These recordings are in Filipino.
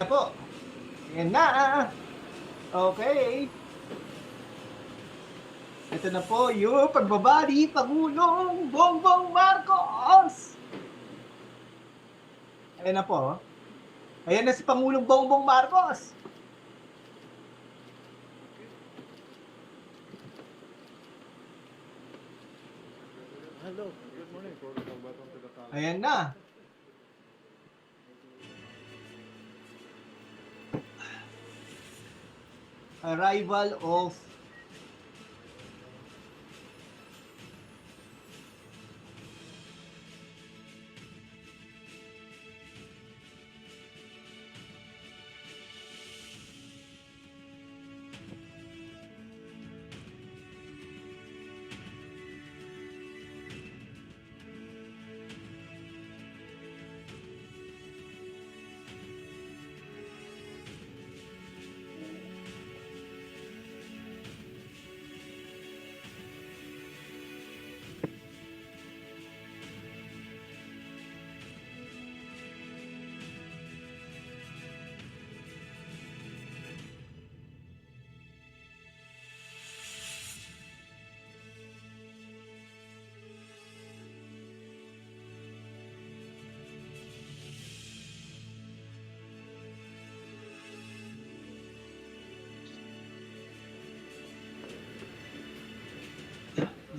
po. Ayan na. Okay. Ito na po yung pagbaba ni Pangulong Bongbong Marcos. Ayan na po. Ayan na si Pangulong Bongbong Marcos. Hello, good morning. Ayan na. Arrival of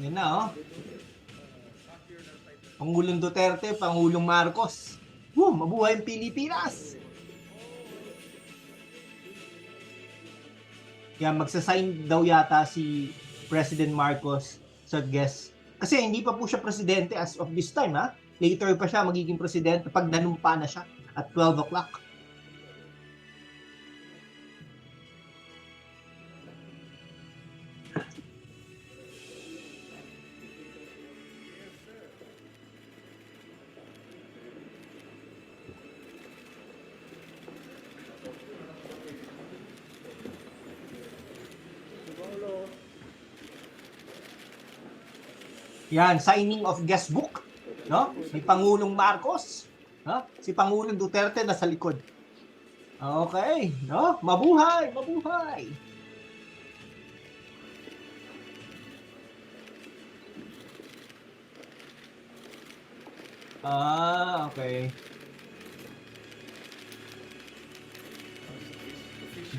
Yan na, oh. Pangulong Duterte, Pangulong Marcos. Mabuhay ang Pilipinas! Kaya magsasign daw yata si President Marcos sa guest. Kasi hindi pa po siya presidente as of this time, ha? Later pa siya magiging presidente pag nanumpa na siya at 12 o'clock. Yan, signing of guest book, no? May Pangulong Marcos, no? Si Pangulong Duterte nasa likod. Okay, no? Mabuhay, mabuhay. Okay.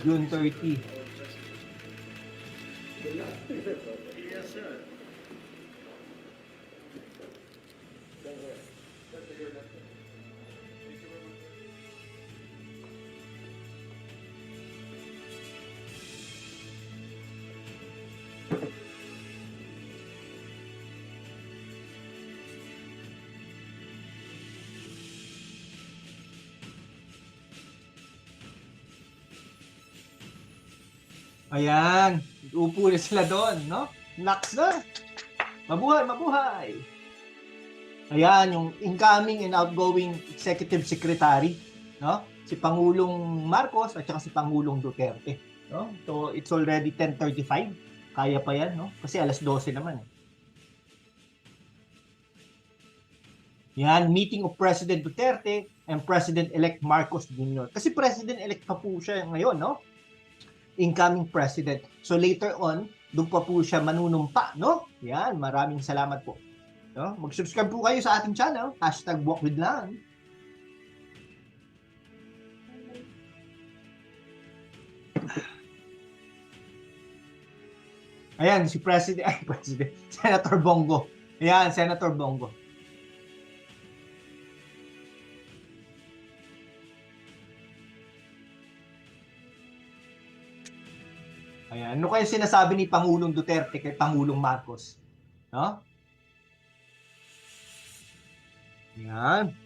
June 30. Yes, sir. Ayan, upo na sila doon, no? Next na. Mabuhay, mabuhay. Ayan, yung incoming and outgoing executive secretary, no? Si Pangulong Marcos at saka si Pangulong Duterte, no? So, it's already 10:35. Kaya pa yan, no? Kasi alas 12 naman, eh. Yan, meeting of President Duterte and President-elect Marcos Jr. Kasi President-elect pa po siya ngayon, no? Incoming President. So later on, doon pa po siya manunumpa, no? Yan, maraming salamat po. No? Mag-subscribe po kayo sa ating channel, #wokwithLan. Ayan, si President, Senator Bongo. Ayan, Senator Bongo. Ayan, ano kaya sinasabi ni Pangulong Duterte kay Pangulong Marcos? No? Ayan.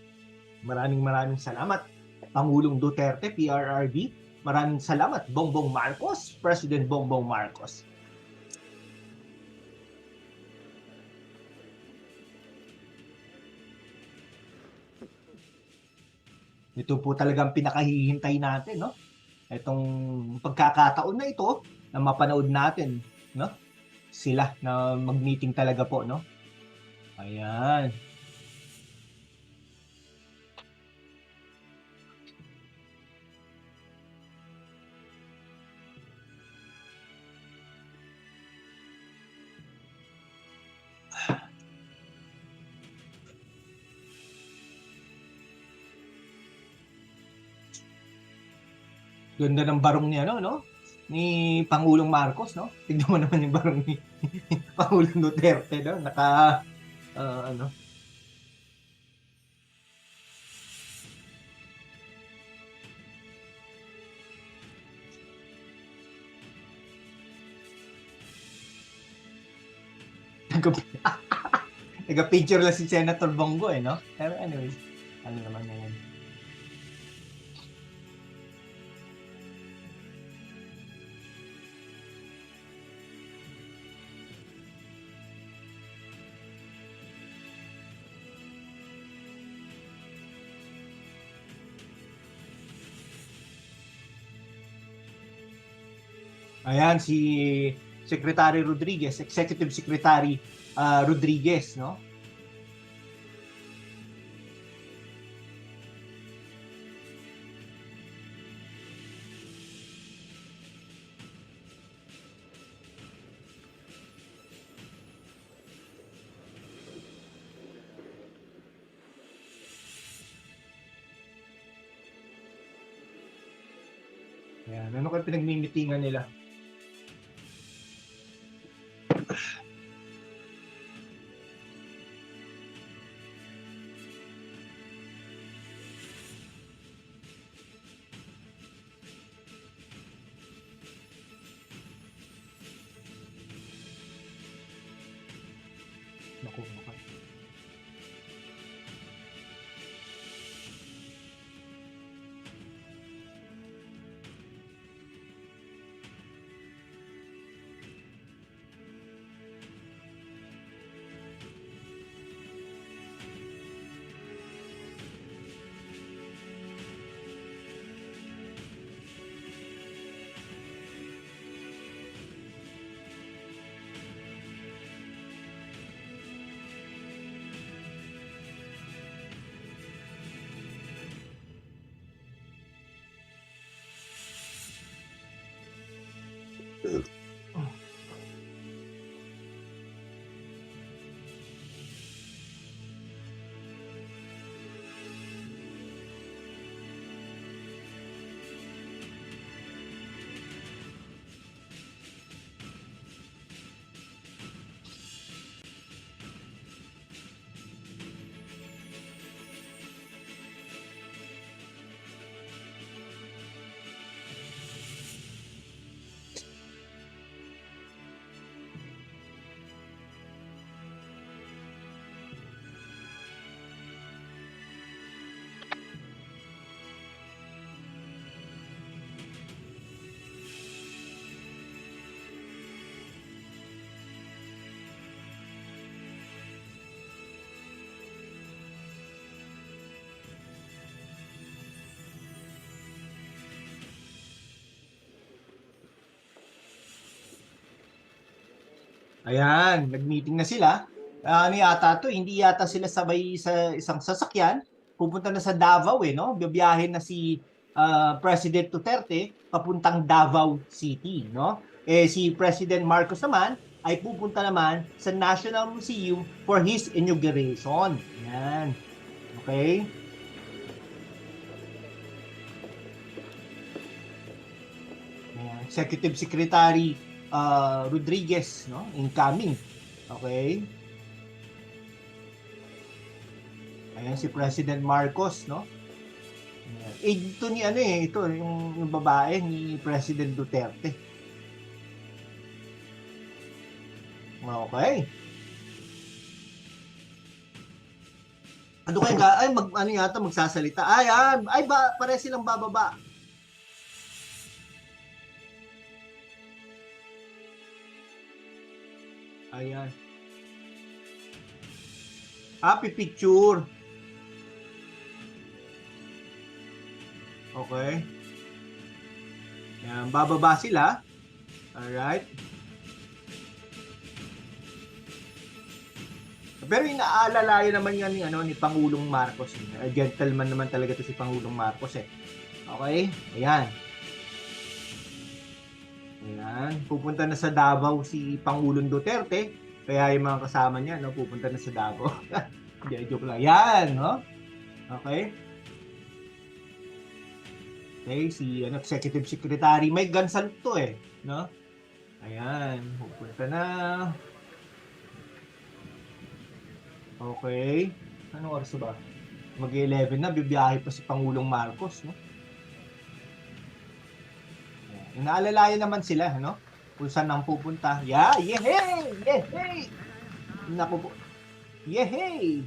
Maraming salamat. Pangulong Duterte, PRRD. Maraming salamat, Bongbong Marcos, President Bongbong Marcos. Ito po talagang pinakahihintay natin, no? Itong pagkakataon na ito na mapanood natin, no? Sila na mag-meeting talaga po, no? Ayan. Ganda ng barong ni ano, no? Ni Pangulong Marcos, no? Tignan mo naman yung barong ni Pangulong Duterte, no? Ano? Nag-picture lang si Senator Bongo, eh, no? Pero anyways, ano naman na yan. Ayan, si Secretary Rodriguez, Executive Secretary Rodriguez, no? Ayan, ano kayo pinagmimitingan nila? Naku. Ayan, nag-meeting na sila. Ano yata to, hindi yata sila sabay sa isang sasakyan. Pupunta na sa Davao, eh, no? Bibiyahin na si President Duterte papuntang Davao City, no? Eh, si President Marcos naman ay pupunta naman sa National Museum for his inauguration. Ayan. Okay? Ayan. Executive Secretary Rodriguez, no? Incoming. Okay? Ayan si President Marcos, no? Ito ni ano eh, ito yung babae ni President Duterte. Okay. Ano kayo ay ano yata magsasalita. Ay pare silang bababa. Ayan. Happy picture. Okay. Ayan, bababa sila. Alright. Pero inaalalayo naman yan ni Pangulong Marcos. Gentleman naman talaga to si Pangulong Marcos eh. Okay? Ayan. Ayan. Pupunta na sa Davao si Pangulong Duterte. Kaya yung mga kasama niya, no, pupunta na sa Davao. Joke lang. Yan, no? Okay? Okay, si Executive Secretary Mike Gansal to no? Ayan, pupunta na. Okay. Anong oras ba? Mag-11 na, bibiyahe pa si Pangulong Marcos, no? Inaalalayan naman sila, no? Kung saan ang pupunta. Yehey! Yehey! Naku po. Yehey!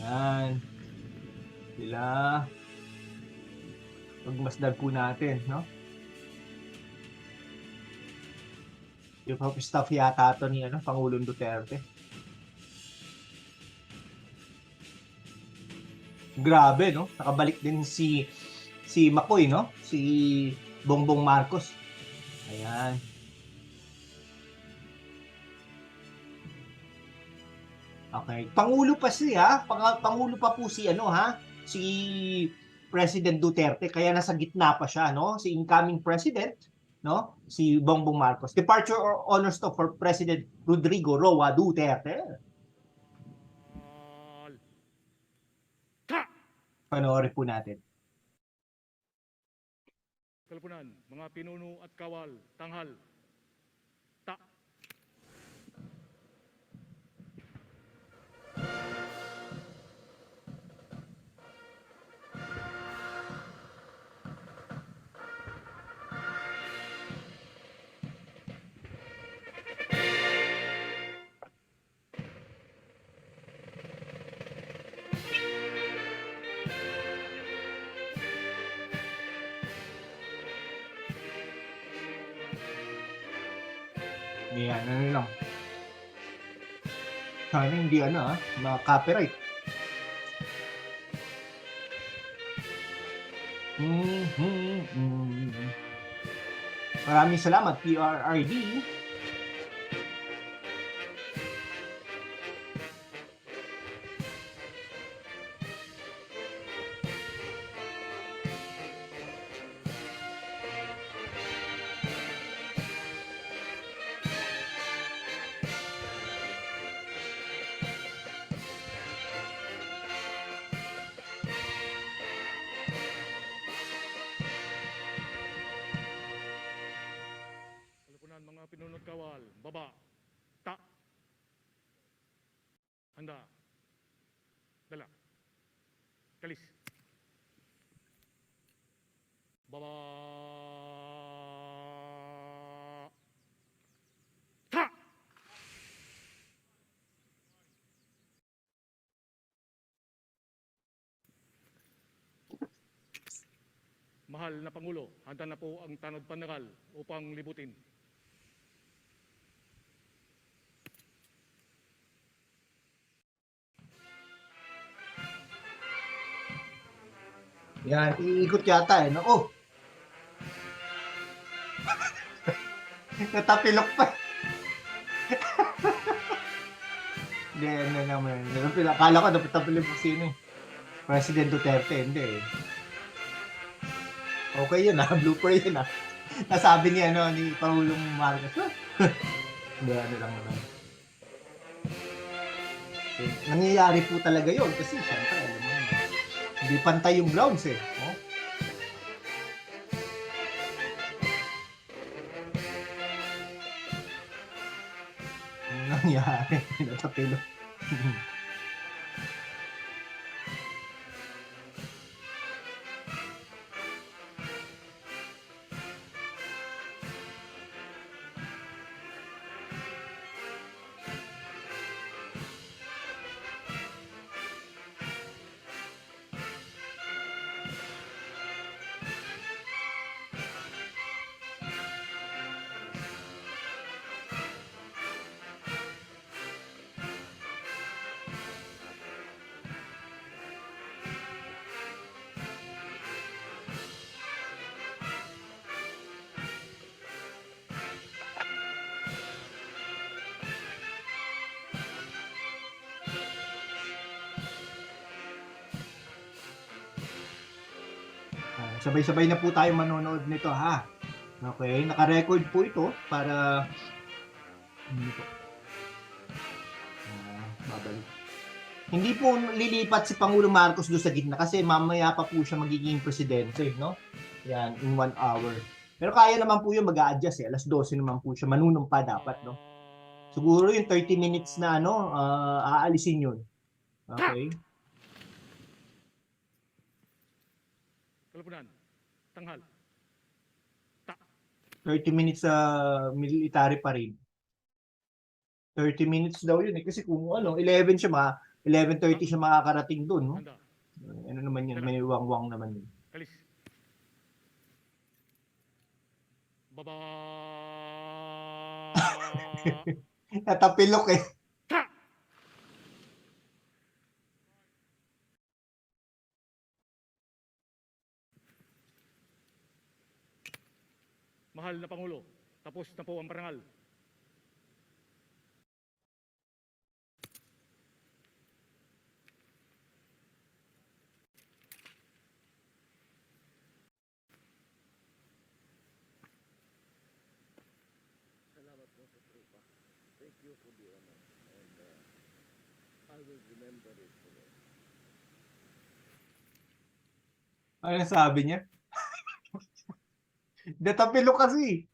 Ayan. Sila. Pagmasdan po natin, no? Yung staff yata ito ni Pangulong Duterte. Grabe, no? Nakabalik din si Makoy, no? Si Bongbong Marcos. Ayan. Okay. Pangulo pa siya. Pangulo pa po si si President Duterte. Kaya nasa gitna pa siya, no? Si incoming President, no? Si Bongbong Marcos. Departure or honors to for President Rodrigo Roa Duterte. Panoorin po natin. Kalpunan, mga pinuno at kawal, tanghal. Ta. Yan, lang. Sana hindi mga-copyright. Maraming salamat, PRRD. Mga pinunot kawal, baba, ta. Handa. Dala. Kalis. Baba. Ta. Mahal na Pangulo, handa na po ang tanod panakal upang libutin. Yan, iikot yata no? Oh! Natapilok pa. Hindi, naman. Akala ko natapilok po sino President Duterte, hindi Okay yun blooper yun Nasabi ni ni Pangulong Marcos. Hindi, lang naman. Nangyayari po talaga yun kasi syempre, alam mo hindi pantay yung grounds oh? Nangyayari, natapilo. Sabay-sabay na po tayo manonood nito ha. Okay, naka-record po ito para babalik. Hindi po lilipat si Pangulong Marcos doon sa gitna kasi mamaya pa po siya magiging presidente, no? Yan, in 1 hour. Pero kaya naman po yun mag-a-adjust eh. Alas 12 naman po siya. Manunumpa dapat, no? Siguro yung 30 minutes na aalisin yun. Okay? Kalapunan. Tanghal. Ta. 30 minutes sa military parade. 30 minutes daw yun eh. Kasi kung 11 siya 11:30 siya makakarating doon, no? Handa. Ano naman yun, may wang-wang naman yun. Kalis. Baba. Natapilok eh. Ta. Mahal na Pangulo, tapos na po ang parangal. Ano sabi niya? Natapilok kasi.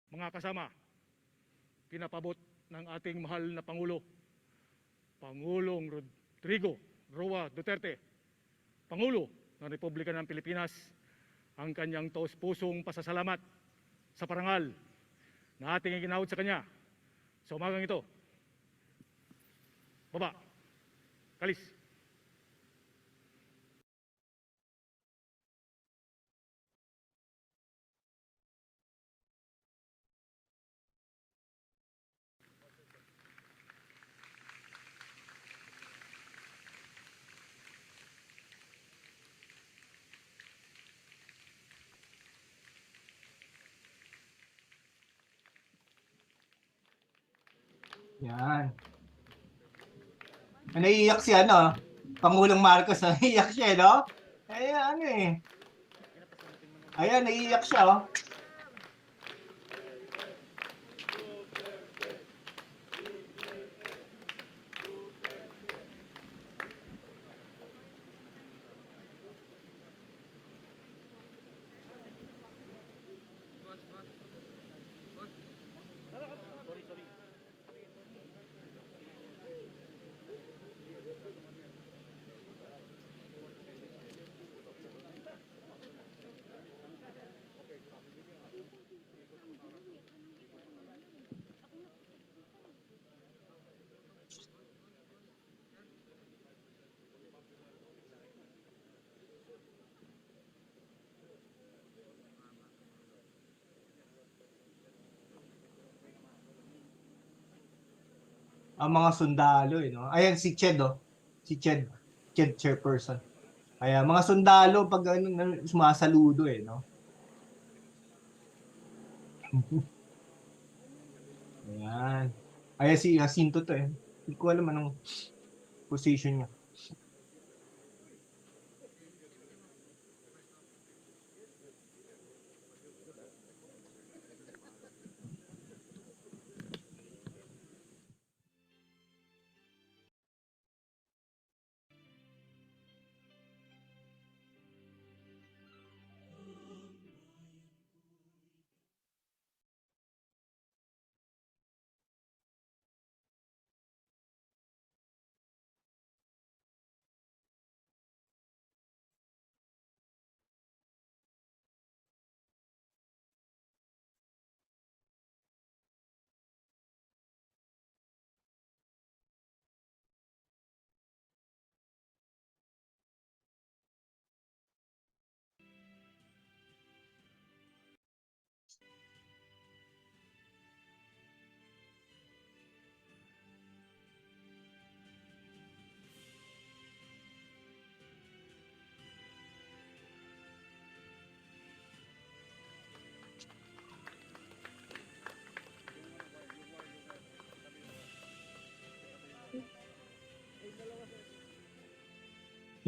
Mga kasama, pinapabot ng ating mahal na Pangulo, Pangulong Rodrigo Roa Duterte, Pangulo ng Republika ng Pilipinas, ang kanyang taos-pusong pasasalamat sa parangal na ating iginawad sa kanya sa umagang ito. Baba. Kalis. Yan. Naiiyak si Pangulong Marcos. Naiiyak siya, no? Ayan, Ayan, naiiyak siya, oh. Ang mga sundalo, no? Ayan, si Ched, oh. Si Ched chairperson. Ayan, mga sundalo, pag sumasaludo, no? Ayan. Ayan, si Jacinto to, eh. Hindi ko alam anong position niya.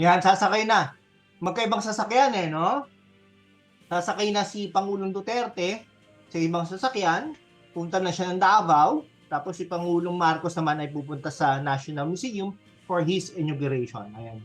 Yan, sasakay na. Magkaibang sasakyan, no? Sasakay na si Pangulong Duterte sa ibang sasakyan. punta na siya ng Davao. Tapos si Pangulong Marcos naman ay pupunta sa National Museum for his inauguration. Ayan.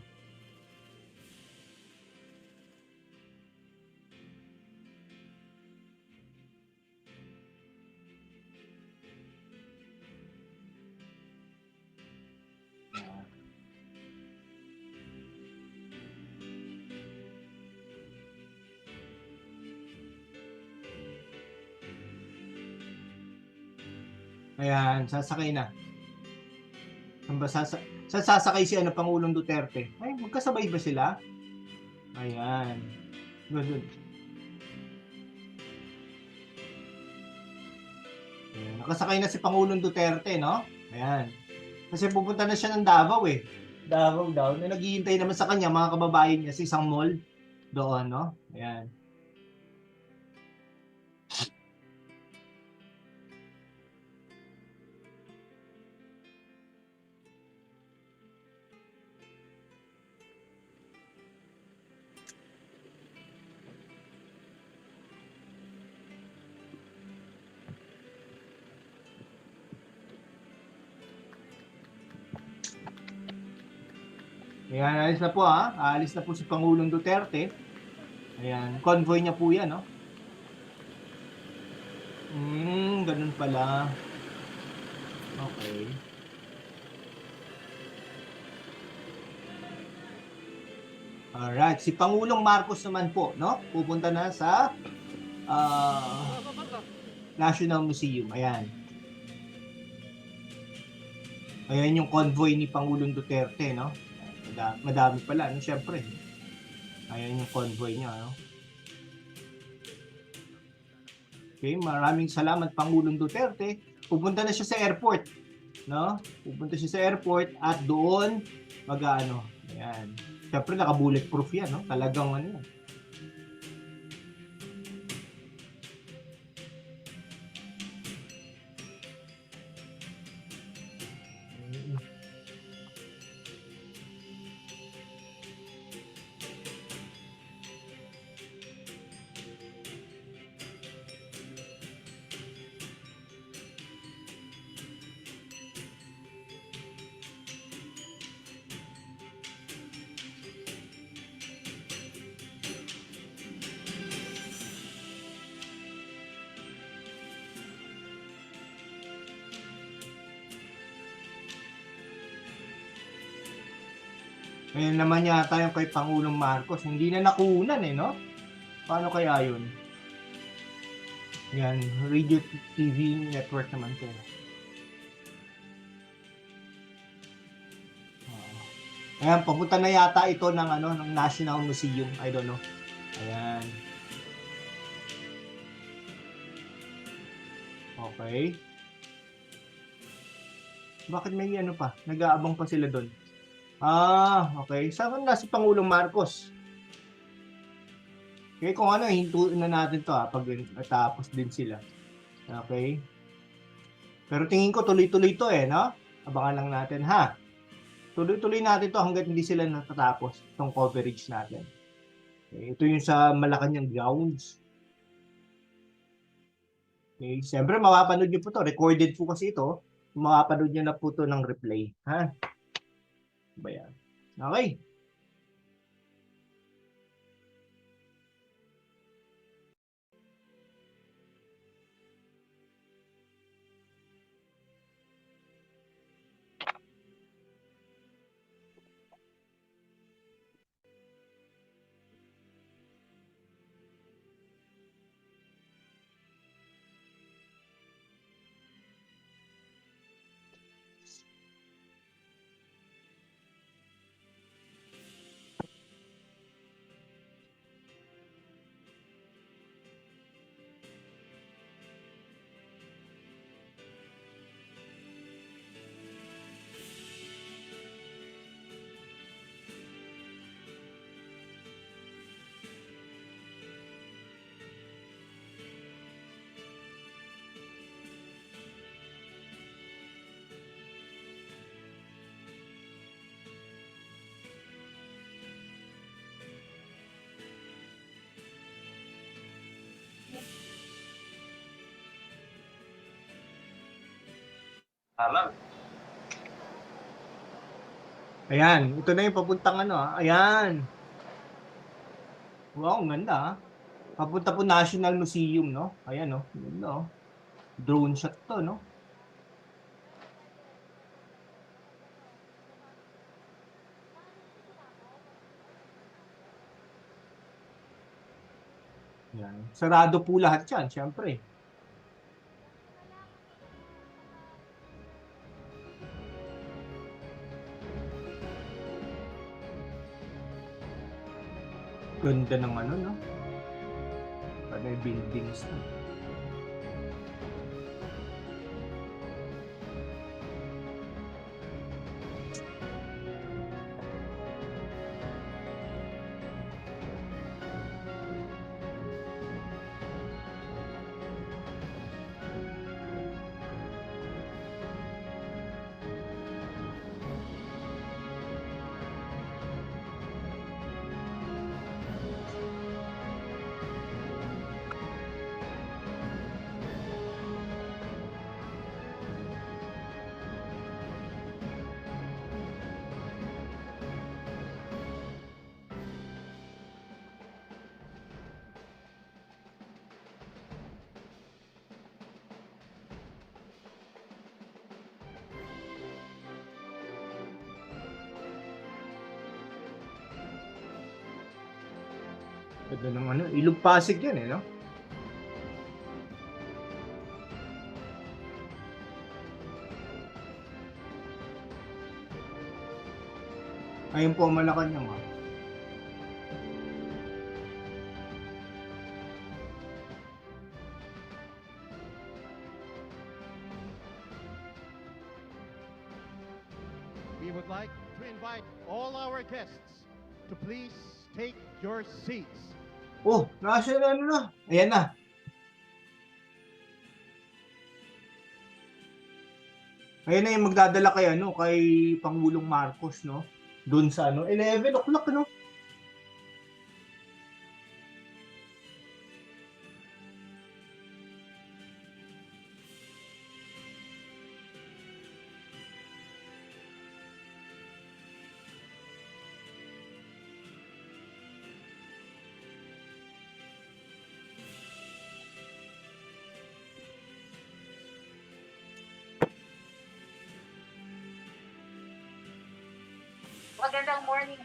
Ayan, sasakay na. Sasakay si Pangulong Duterte. Ay, magkasabay ba sila? Ayan. Good. Ayan, nakasakay na si Pangulong Duterte, no? Ayan. Kasi pupunta na siya ng Davao eh. Davao daw. Na naghihintay naman sa kanya, mga kababayan niya sa isang mall doon, no? Ayan. Ayan, alis na po ha. Alis na po si Pangulong Duterte. Ayan, convoy niya po yan, no? Ganun pala. Okay. Alright, si Pangulong Marcos naman po, no? Pupunta na sa National Museum. Ayan. Ayan yung convoy ni Pangulong Duterte, no? Madami pala, no? Siyempre. Ayan yung convoy niya, no? Okay, maraming salamat Pangulong Duterte. Pupunta na siya sa airport, no? Pupunta siya sa airport at doon mag-ano. Ayan. Siyempre naka-bulletproof yan, no? Talagang ano yan. Ngayon naman yata yung kay Pangulong Marcos. Hindi na nakunan eh, no? Paano kaya yun? Yan, radio TV network naman ko. Ayan, papunta na yata ito ng ng National Museum. I don't know. Ayan. Okay. Bakit may pa? Nag-aabang pa sila doon. Okay. Saan na si Pangulong Marcos? Okay, kung hintuin na natin to pag natapos din sila. Okay. Pero tingin ko tuloy-tuloy to no? Abangan lang natin ha. Tuloy-tuloy natin to hanggat hindi sila natatapos itong coverage natin. Okay, ito yung sa Malacanang grounds. Okay, siyempre mapapanood nyo po to. Recorded po kasi ito. Mapapanood nyo na po to ng replay. Ha? Bayan. Okay. Tama. Ayan, ito na yung papuntang ano, ayan. Wow, ang ganda ah. Papunta po National Museum, no? Ayan, no? Ganda, oh. Drone shot to, no? Yan. Sarado po lahat yan, syempre. Ganda ng ano, no? Panay buildings na. Ganda ng ano, Ilog Pasig yan eh, no? Ayun po, Malacanang ah. We would like to invite all our guests to please take your seats. Oh, nasa na ano na. Ayan na. Ayan na yung magdadala kay ano, kay Pangulong Marcos, no? Doon sa ano, 11 o'clock, no? Magandang morning.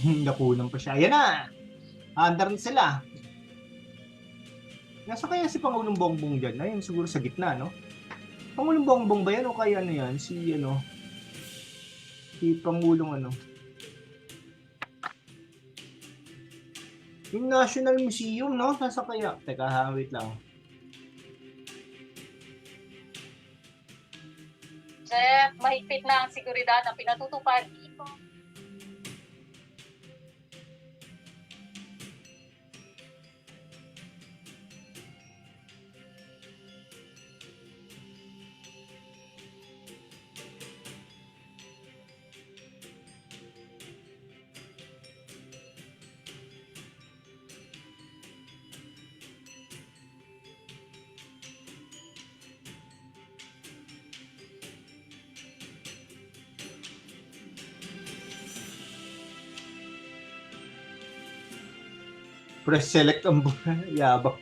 Nakulang pa siya. Ayan na! Andar na sila. Nasa kaya si Pangulong Bongbong dyan? Ayun, siguro sa gitna, no? Pangulong Bongbong ba yan o kaya ano yan? Si ano? Si Pangulong ano? Yung National Museum, no? Nasa kaya? Teka ha, wait lang. Sir, mahigpit na ang seguridad na pinatutupad dito. Press select ang yabang.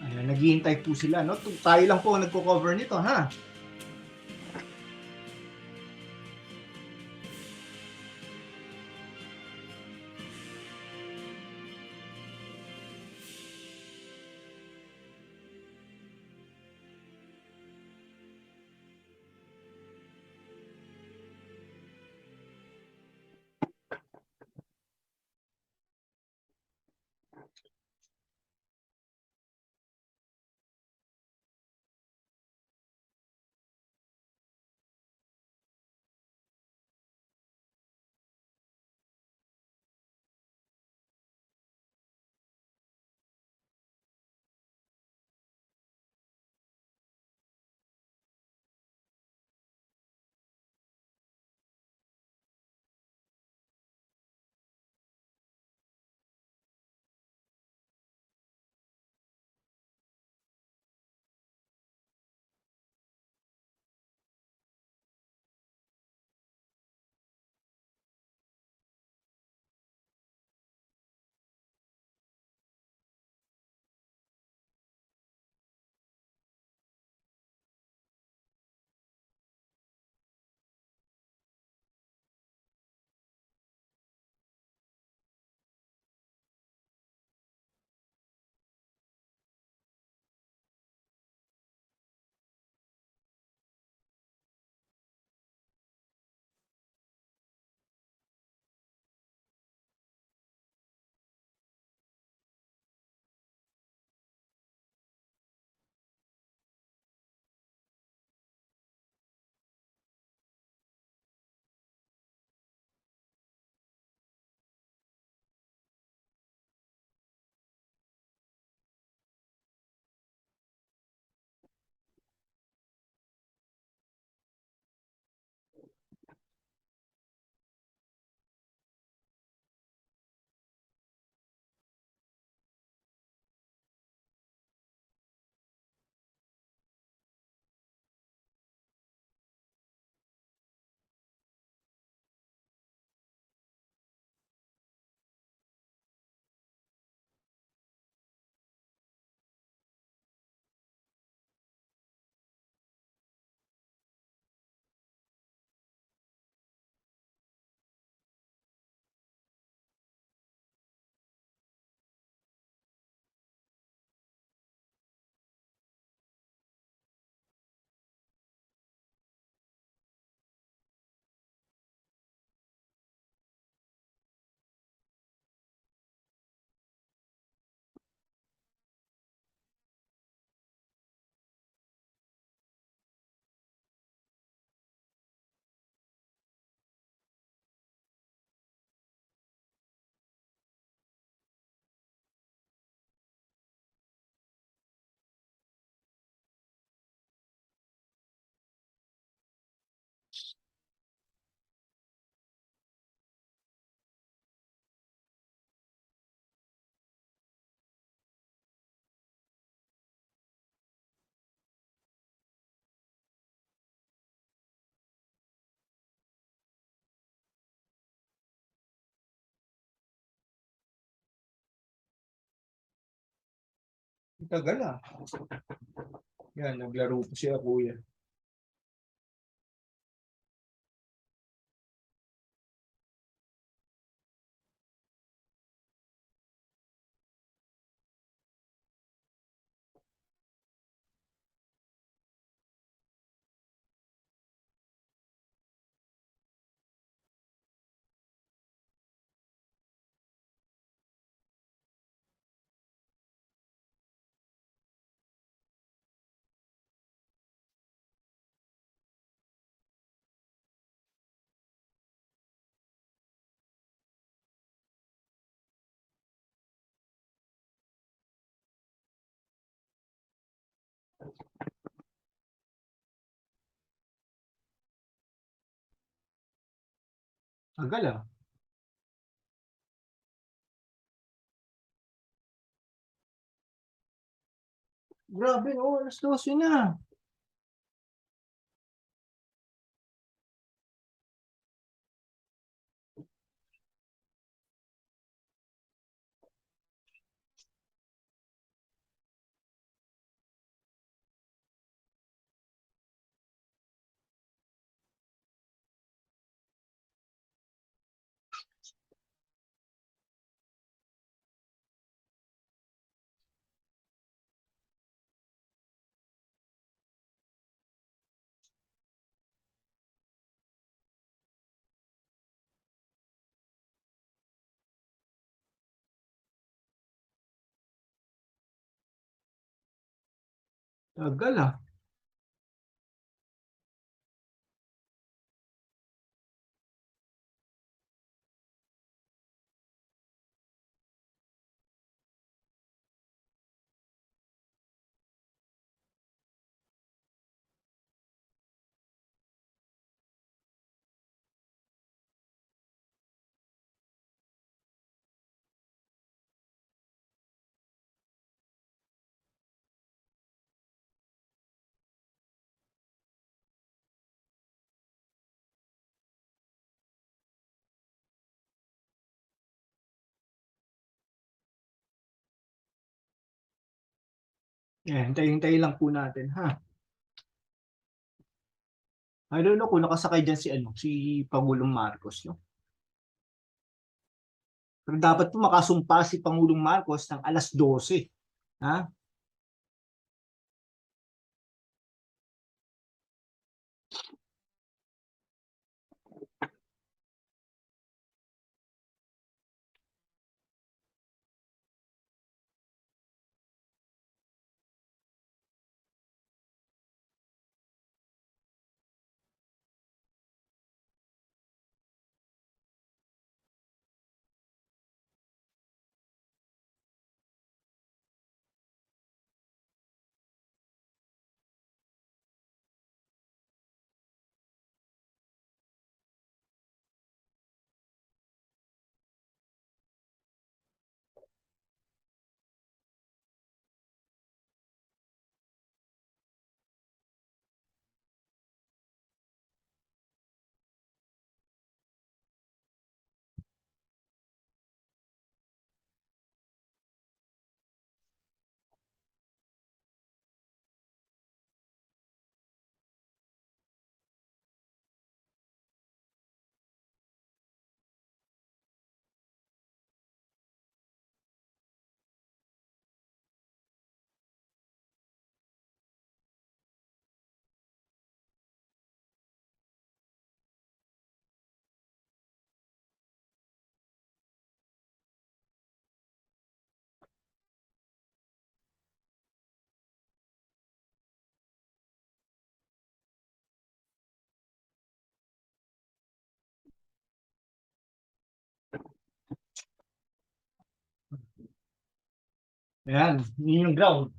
Ayan, naghihintay po sila, no? Tayo lang po ang nagko-cover nito, ha? Tagal ah. Yan, naglaro po siya, kuya. Tagal ah. Grabe, oh, alas 12 na. Tagal ah. Hintay-hintay lang po natin, ha? I don't know kung nakasakay dyan si, si Pangulong Marcos, no? Pero dapat po makasumpa si Pangulong Marcos ng alas 12. Ha? Ayan, yun yung ground.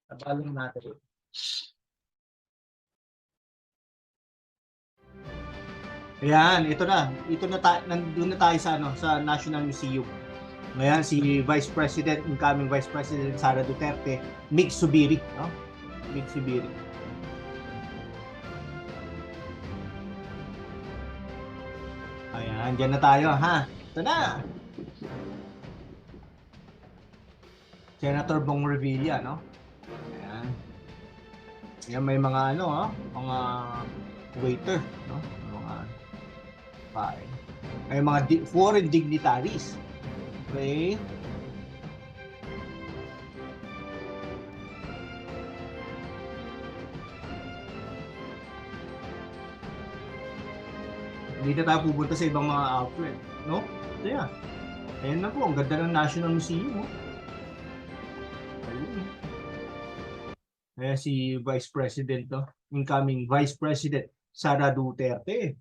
Tabalong natin. Ayan, ito na. Ito na nandun na tayo sa sa National Museum. Ayan si Vice President, incoming Vice President Sara Duterte, Mig Subiri, no? Mig Subiri. Ayan, diyan na tayo, ha. Ito na. Senator Bong Revilla, no? Ayan. Ayan, may mga mga waiter, no? Mga pain. May mga foreign dignitaries. Okay? Hindi na tayo pupunta sa ibang mga outlet, no? So, yan. Ayan na po, ang ganda ng National Museum, oh. Ayun. Ayan si Vice President, no? Incoming Vice President Sara Duterte.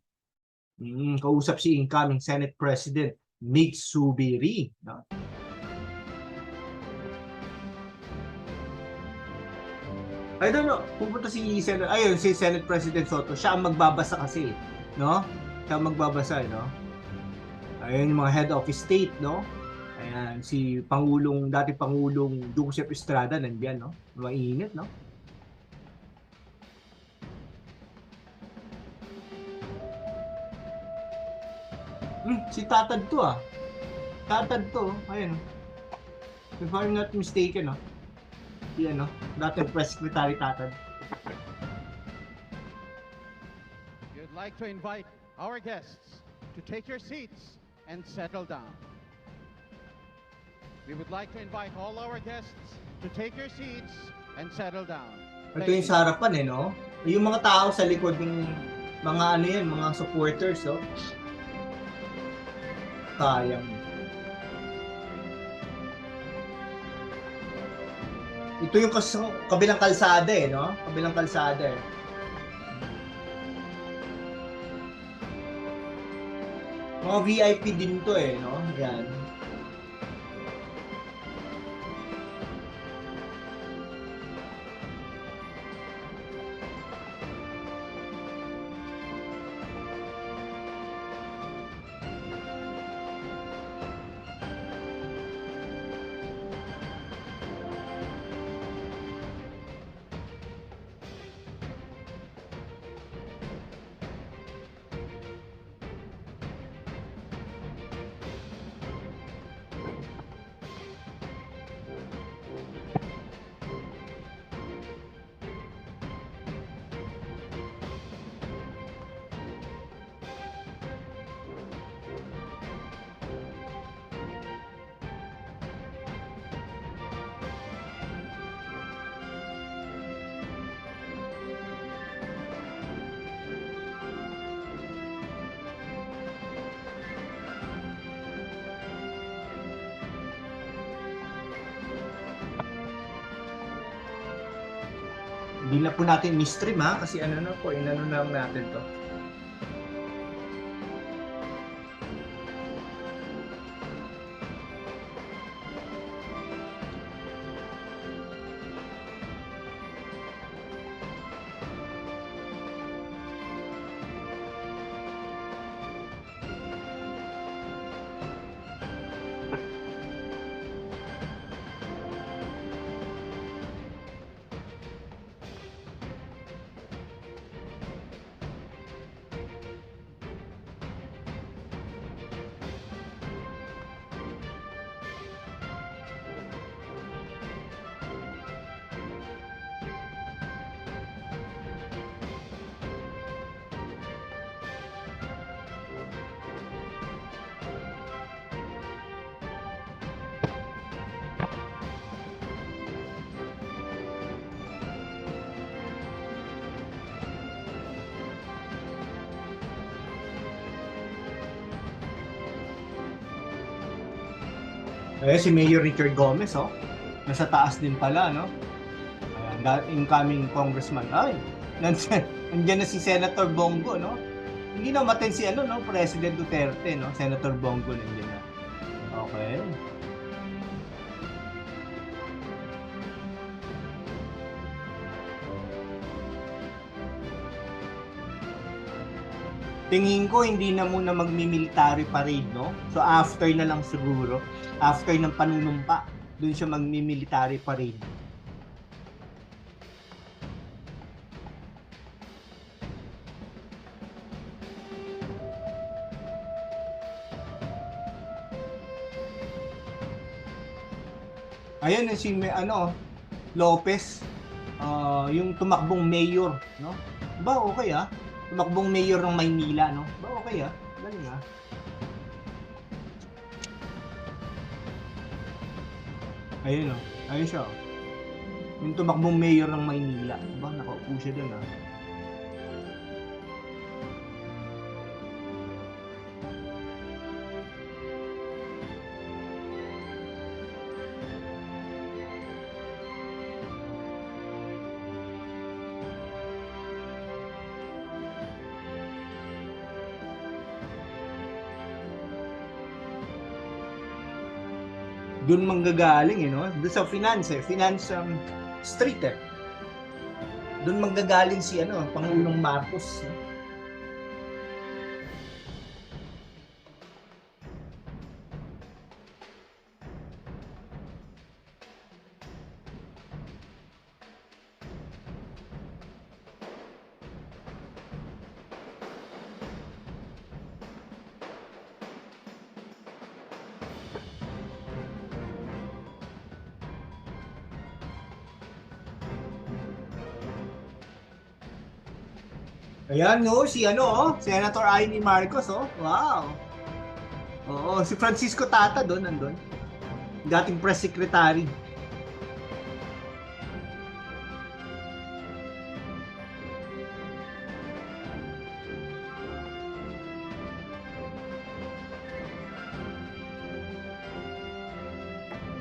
Kausap si incoming Senate President Mig Subiri, no? I don't know, pupunta si Senate President Soto, siya ang magbabasa kasi, no? Siya ang magbabasa, no? Ayun yung mga head of state, no? Ayan, si dati Pangulong Joseph Estrada nandiyan, no? Mainit, no? Si Tatad to, ah. Tatad to, ayun. If I'm not mistaken, no? Yan, no? Dating Press Secretary Tatad. We'd like to invite our guests to take your seats and settle down. We would like to invite all our guests to take your seats and settle down. Ito yung sa harapan, no? Yung mga tao sa likod ng mga mga supporters, no? Sayang. Ito yung kabilang kalsada, no? Kabilang kalsada, eh. Mga VIP din to, eh, no? Yan. Hindi na po natin mi-stream, ha, kasi na po, inano na natin to. Si Mayor Richard Gomez, oh. Nasa taas din pala, no? Incoming congressman. Ay, nandiyan na si Senator Bongo, no? Hindi na matin si President Duterte, no? Senator Bongo nandiyan na. Okay. Tingin ko hindi na muna magmi-military parade, no? So after na lang siguro, after ng panunumpa, doon siya magmi-military parade. Ayun si Lopez, yung tumakbong mayor, no? Ba okay ah. Tumakbong mayor ng Maynila, no? Ba okay ah. Galing ah. Ayun oh. Ayun siya oh. Yung tumakbong mayor ng Maynila. Ba nakaupo siya doon ah. Doon manggagaling no? Doon sa finance street eh. Doon manggagaling si Pangulong Marcos. No? Ayan no, Senator Amy Marcos oh. Wow. Oo, si Francisco Tata doon nandun. Dating press secretary.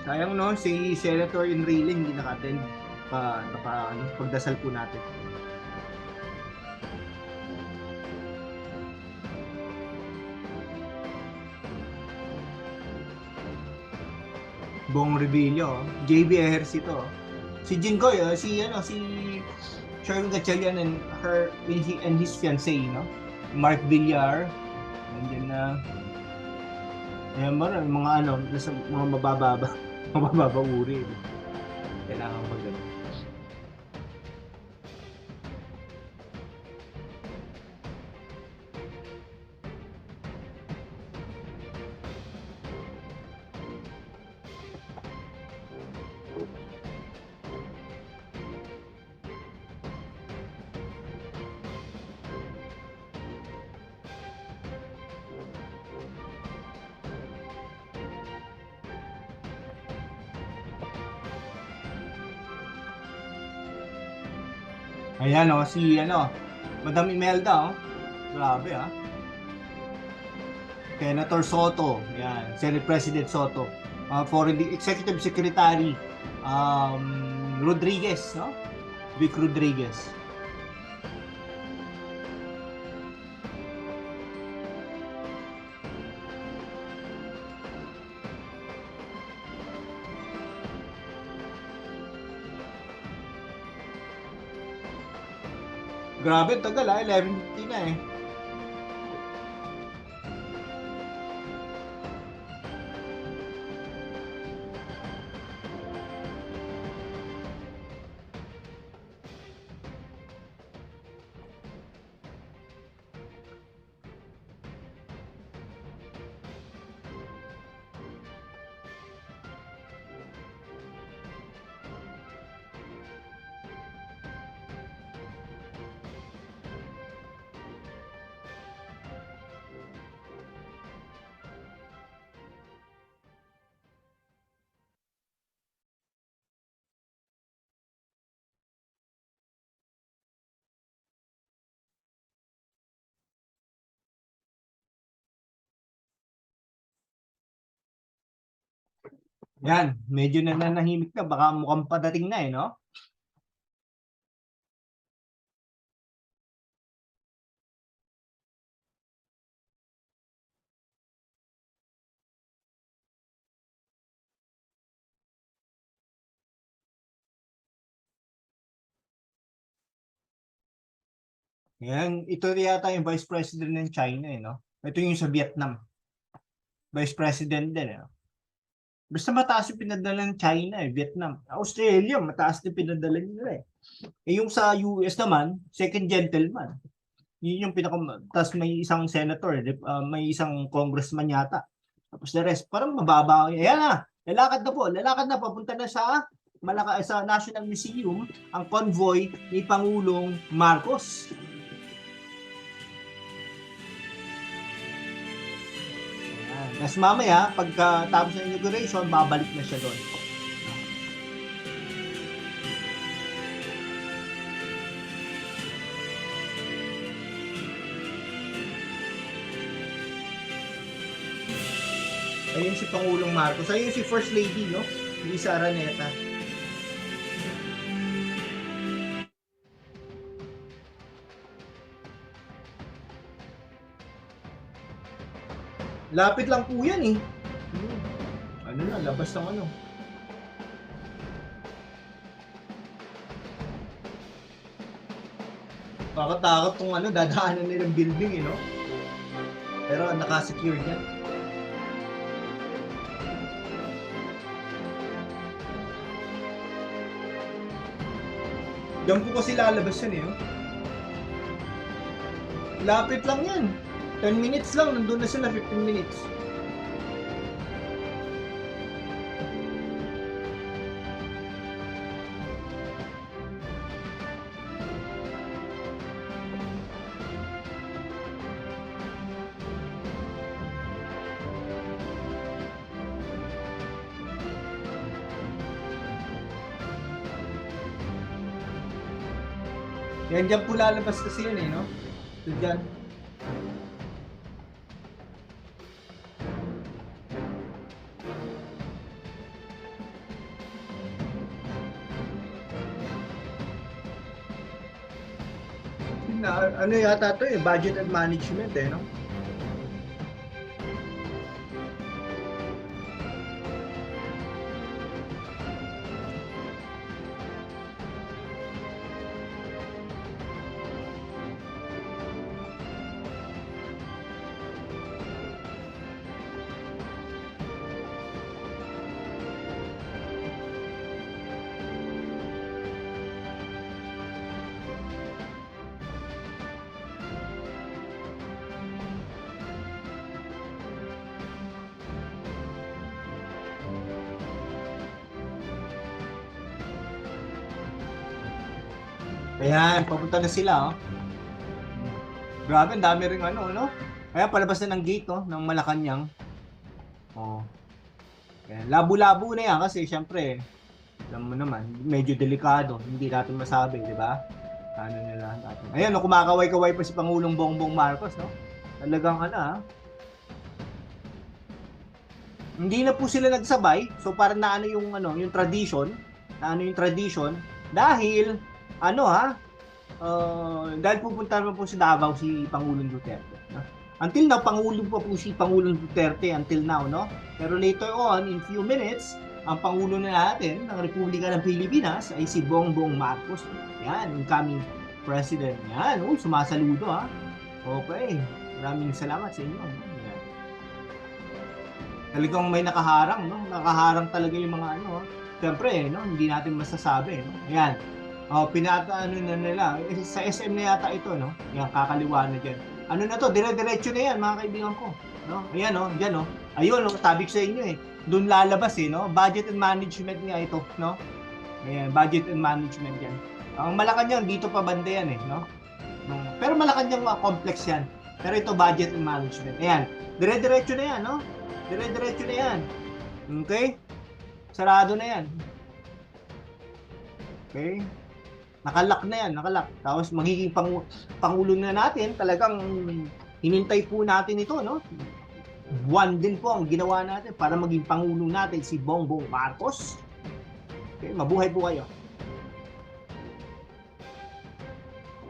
Sayang no, si Senator Enrile hindi naka-attend pagdasal po natin. Bong Revilla, JB Ejercito. Si Jingoy, si Sherwin Gatchalian and his fiancé, no? Mark Villar. Nandiyan na. Ayan ba, mga nasa mga mabababa uri. Kailangan magano. Ayan si Madam Imelda Grabe Senator Soto, yan, Senate President Soto. Foreign Executive Secretary Rodriguez, no? Vic Rodriguez. Grabe, tagal 11:50 na eh. Yan, medyo nananahimik na. Baka mukhang padating na no? Yan, ito yata yung Vice President ng China no? Ito yung sa Vietnam. Vice President din Basta mataas yung pinadala ng China Vietnam. Australia, mataas din pinadala nila yung sa US naman, second gentleman. Yun yung tapos may isang senator, may isang congressman yata. Tapos the rest, parang mababa. Ayan lalakad na papunta na sa sa National Museum ang convoy ni Pangulong Marcos. Tapos mamaya, pagkatapos ng inauguration, babalik na siya doon. Ayun si Pangulong Marcos. Ayun si First Lady, no? Lisa Araneta. Lapit lang po yan eh. Ano na, labas ng ano. Takot-takot kung ano, dadaanan nilang building eh, no? Pero naka-secure yan. Diyan po kasi lalabas yan eh, no? Lapit lang yan. 10 minutes lang, nandun na sila, 15 minutes. Yan, dyan po lalabas kasi yun eh, no? So, dyan. Ano yata ito eh, budget and management eh, no? Ayan, papunta na sila, oh. Grabe, ang dami rin ano, no? Ayan, palabas na ng gate, no? Ng Malacanang. Oh. Ayan, labo-labo na yan kasi, syempre, alam mo naman, medyo delikado. Hindi natin masabi, di ba? Ano nila natin. Ayan, no, kumakaway-kaway pa si Pangulong Bongbong Marcos, no? Talagang ano, Hindi na po sila nagsabay. So, parang naano yung, yung tradition. Dahil, dahil pupunta naman po sa Davao si Pangulong Duterte. No? Until now, Pangulong pa po si Pangulong Duterte until now, no? Pero later on, in few minutes, ang Pangulo na natin ng Republika ng Pilipinas ay si Bongbong Marcos. Yan, incoming President. Yan, sumasaludo ha. Okay, maraming salamat sa inyo. Yan. Talagang may nakaharang, no? Nakaharang talaga yung mga Siyempre, no? Hindi natin masasabi, no? Yan. Pinataano na nila. Sa SM na yata ito, no? Yan, kakaliwa na dyan. Ano na to? Dire-diretso na yan, mga kaibigan ko. No? Ayan, no? Dyan, no? Ayun, no? Sabi ko sa inyo, eh. Doon lalabas, eh, no? Budget and management nga ito, no? Ayan, budget and management yan. Ang Malacanang, dito pa banda yan, eh, no? Pero Malacanang complex yan. Pero ito, budget and management. Ayan. Dire-diretso na yan, no? Dire-diretso na yan. Okay? Sarado na yan. Okay? Nakalak na yan, nakalak. Tapos magiging pangulo na natin, talagang hinintay po natin ito, no? Buwan din po ang ginawa natin para maging pangulo natin si Bongbong Marcos. Okay, mabuhay po kayo.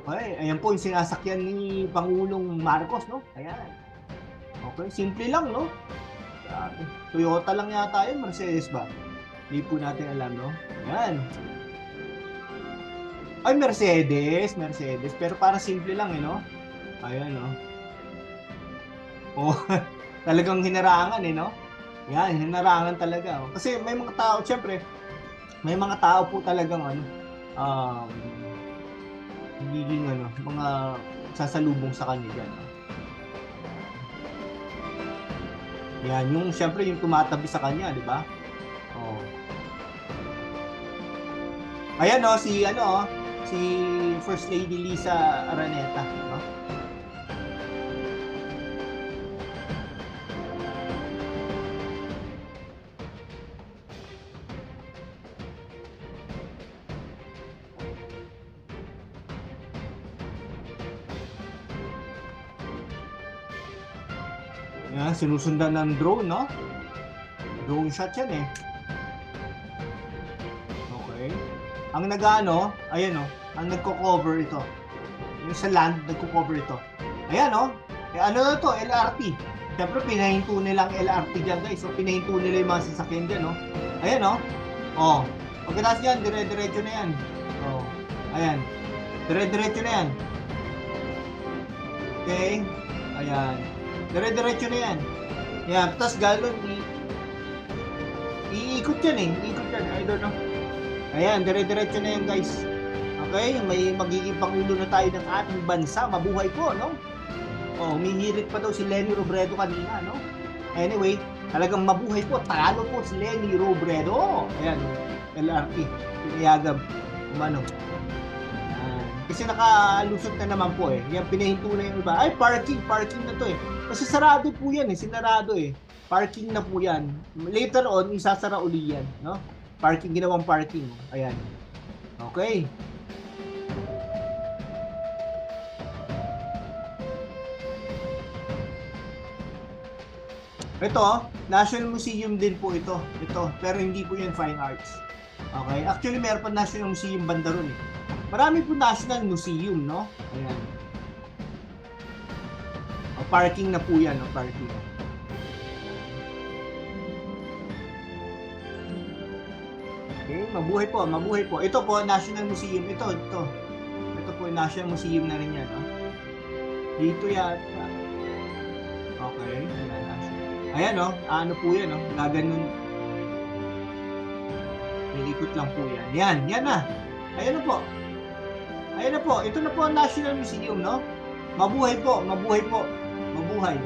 Okay, ayan po yung sinasakyan ni Pangulong Marcos, no? Ayan. Okay, simple lang, no? Toyota lang yata yun, Mercedes ba? Hindi po natin alam, no? Ayan. Ay, Mercedes. Pero para simple lang, eh, no? Ayan, no? Oh, talagang hinarangan, eh, no? Yan, hinarangan talaga. Oh. Kasi may mga tao, syempre, may mga tao po talagang, higiging, mga sasalubong sa kanya dyan. No? Yan, yung, syempre, yung tumatabi sa kanya, di ba? Oh. Ayan oh, si si First Lady Lisa Araneta, no? Yan, sinusundan ng drone, no? Drone shot yan eh. Okay. Ang nag-ano, ayan oh, ang nagko-cover ito. Yung sa land, nagko-cover ito. Ayan oh, eh, ano na to, LRT. Siyempre, pinahinto nilang LRT dyan guys. So, pinahinto nila yung mga sasakyan dyan, no? Ayan oh. Oh, pagkatapos yan, dire-diretso na yan. Oh, ayan. Dire-diretso na yan. Okay. Ayan. Dire-diretso na yan. Yan. Tapos galon, iikot yan eh. Iikot yan. I don't know. Ayan. Dire-diretso na yan guys. Okay. May magiging pangulo na tayo ng ating bansa. Mabuhay po, no? Oh, humihirit pa daw si Lenny Robredo kanina, no? Anyway, talagang mabuhay po. Talo po si Lenny Robredo. Ayan. LRT. Pinayagam. Umano. Kasi nakalusot na naman po eh. Yan, pinahinto na yung iba. Ay, parking na to eh. Kasi sarado po yan eh, sinarado eh. Parking na po yan. Later on, isasara uli yan, no? Parking, ginawang parking. Ayan. Okay. Ito, National Museum din po ito. Ito, pero hindi po yan Fine Arts. Okay, actually meron pa National Museum banda ron eh. Marami po National Museum, no? Ayan. O, parking na po yan, no? Parking. Okay, mabuhay po, mabuhay po. Ito po, National Museum. Ito. Ito po, National Museum na rin yan, no? Dito yata. Okay. Ayan, no? Ano po yan, no? Gaganon. Nilikot lang po yan. Yan na. Ayan na po. Ayan na po, ito na po ang National Museum, no? Mabuhay po, mabuhay po, mabuhay.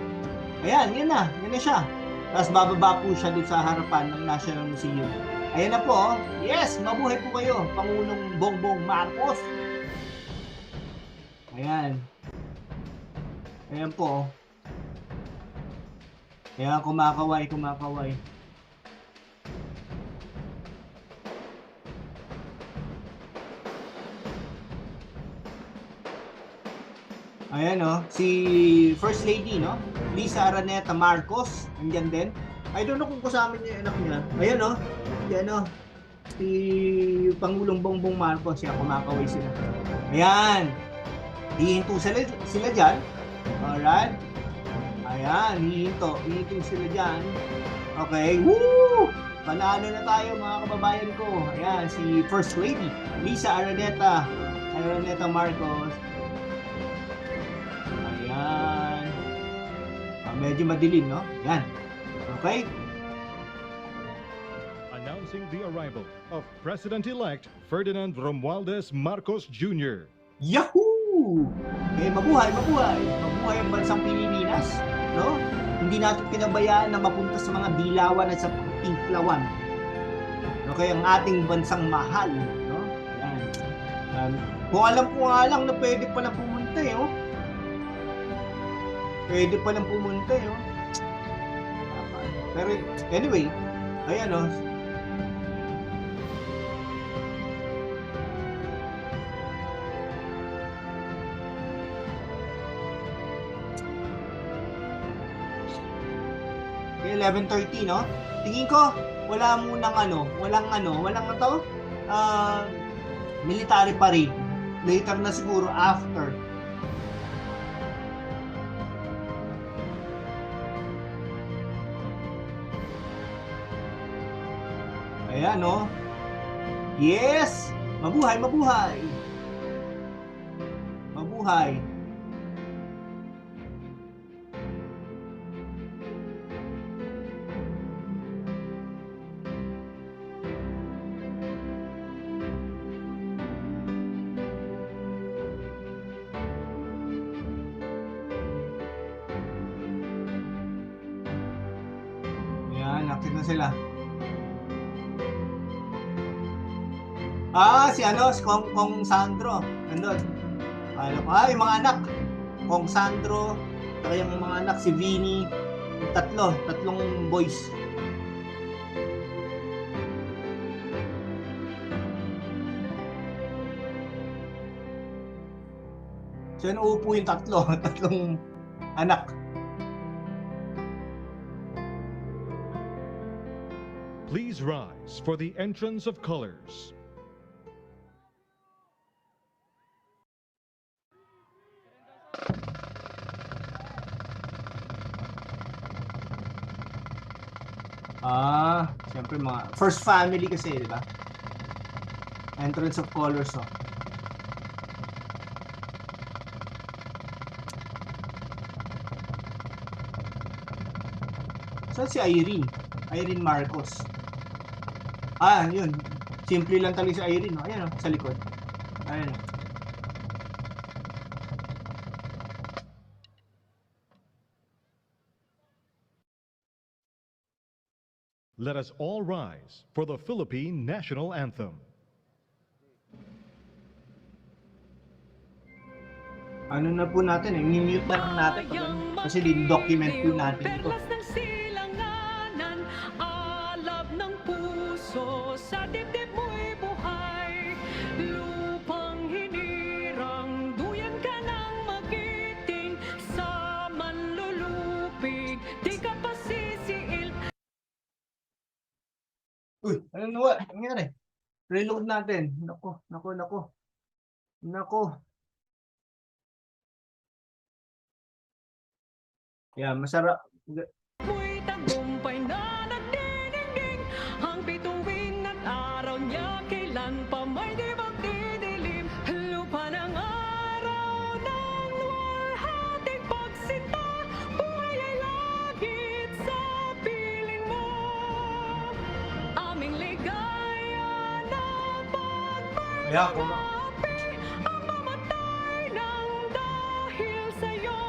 Ayan, yan na siya. Tapos bababa po siya doon sa harapan ng National Museum. Ayan na po, yes, mabuhay po kayo, Pangulong Bongbong Marcos. Ayan. Ayan po. Ayan, kumakaway. Ayan no, si First Lady, no? Lisa Araneta Marcos, andyan din. I don't know kung kasama niya yung anak niya. Ayan no, si Pangulong Bongbong Marcos, yan, kumakaway sila. Ayan, hihinto sila dyan. Alright. Ayan, hihinto sila dyan. Okay, woo! Panalo na tayo mga kababayan ko. Ayan, si First Lady, Lisa Araneta Marcos. Ayan. Medyo madilim, no? Yan. Okay? Announcing the arrival of President-elect Ferdinand Romualdez Marcos Jr. Yahoo! Okay, mabuhay. Mabuhay ang bansang Pilipinas, no? Hindi natin pinabayaan na mapunta sa mga dilawan at sa tinklawan. Okay, ang ating bansang mahal, no? Yan. Kung alam ko nga lang na pwede pala pumunta, eh, oh. Pwede palang pumunta yun. Pero anyway, ayan o. Okay, 11:30, no? Tingin ko, walang military parade. Later na siguro, after. Ayan, no? Yes! Mabuhay! Ayan, akit na sila. Si ano, si Kong Sandro. Nandun. Ano pa? Yung mga anak. Kong Sandro. Saka yung mga anak, si Vinny. Tatlong boys. So, yun, uupo yung tatlong anak. Please rise for the entrance of colors. Siyempre mga first family kasi, di ba? Entrance of colors, oh. Saan si Irene? Irene Marcos. Yun. Simple lang talaga si Irene, oh. Ayan, oh, sa likod. Ayan, oh. Let us all rise for the Philippine National Anthem. Ano na po natin, i-mute na lang natin pag ano. Kasi din-document po natin ito. Ng silanganan, alab ng puso, sa dibdib mo'y buhay. Lupang hinirang, duyan ka ng magiting, sa manlulupig, di ka pasisiil. Uy, ano nawa? Ano nangyari? Reload natin. Nako. Yeah, masarap. Mo'y tagumpay na nagdiniging, ang bituin at araw niya kailan pa may di magdidilim. Lupa ng araw ng luwalhating pagsinta, buhay ay lagit sa piling mo. Aming ligaya na Kaya kung pagmamapi, ang mamatay ng dahil sa'yo.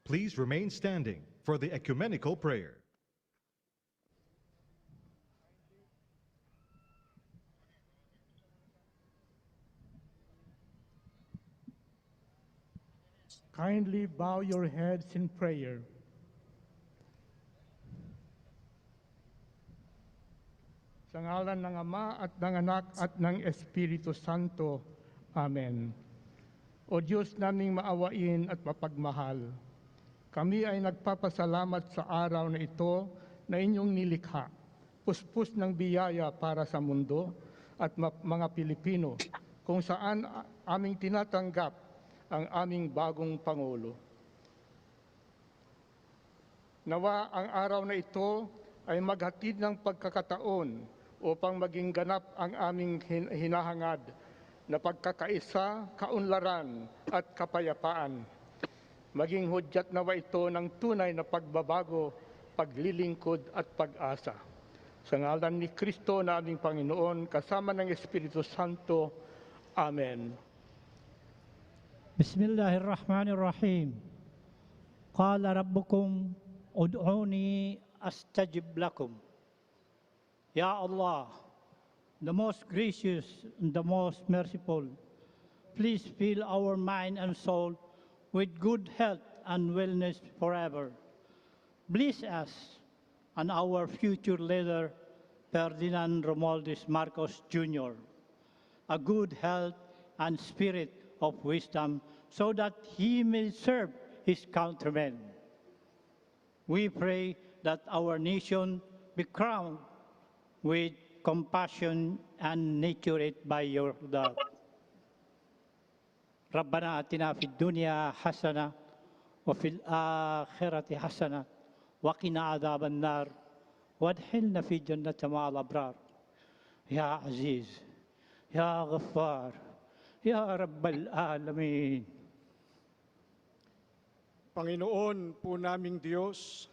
Please remain standing for the ecumenical prayer. Kindly bow your heads in prayer. Sa ngalan ng Ama at ng Anak at ng Espiritu Santo. Amen. O Diyos naming maawain at mapagmahal, kami ay nagpapasalamat sa araw na ito na inyong nilikha, puspos ng biyaya para sa mundo at mga Pilipino, kung saan aming tinatanggap ang aming bagong Pangulo. Nawa ang araw na ito ay maghatid ng pagkakataon upang maging ganap ang aming hinahangad na pagkakaisa, kaunlaran at kapayapaan. Maging hudyat nawa ito ng tunay na pagbabago, paglilingkod at pag-asa. Sa ngalan ni Kristo na aming Panginoon, kasama ng Espiritu Santo. Amen. Bismillahirrahmanirrahim. Qala rabbukum ud'uni astajib lakum. Ya Allah, the most gracious and the most merciful, please fill our mind and soul with good health and wellness forever. Bless us and our future leader, Ferdinand Romualdez Marcos Jr., a good health and spirit of wisdom so that he may serve his countrymen. We pray that our nation be crowned with compassion and nurtured by your love. ربنا آتنا في الدنيا حسنة وفي الآخرة حسنة وقنا عذاب النار وادخلنا في جنة مع الأبرار Ya Aziz, Ya Ghaffar, Ya Rabbal Alamin. Panginoon po naming Diyos,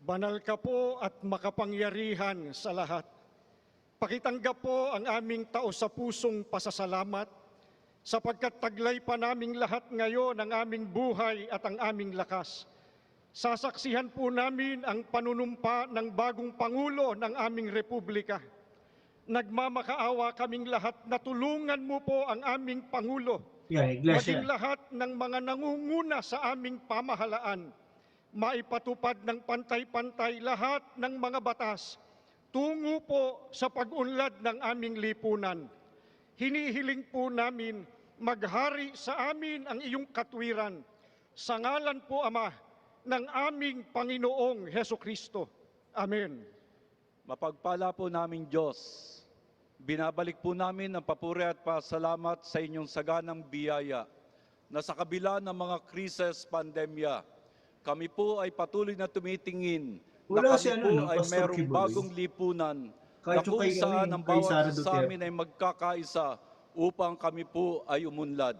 banal ka po at makapangyarihan sa lahat. Pakitanggap po ang aming taos-sa-pusong pasasalamat sapagkat taglay pa naming lahat ngayon ang aming buhay at ang aming lakas. Sasaksihan po namin ang panunumpa ng bagong Pangulo ng aming Republika. Nagmamakaawa kaming lahat na tulungan mo po ang aming Pangulo, Yan, maging iglesia. lahat ng mga nangunguna sa aming pamahalaan, maipatupad ng pantay-pantay lahat ng mga batas, tungo po sa pag-unlad ng aming lipunan. Hinihiling po namin maghari sa amin ang iyong katwiran. Sa ngalan po, Ama, ng aming Panginoong Hesukristo. Amen. Mapagpala po namin Diyos, binabalik po namin ang papuri at pasalamat sa inyong saganang biyaya na sa kabila ng mga krisis, pandemya, kami po ay patuloy na tumitingin Wala na si kami ano, po no? ay Pastor merong Kibuloy. bagong lipunan Kahit na kung yung kay, saan ano, ang kay Sara bawat isa sa Duterte. amin ay magkakaisa upang kami po ay umunlad.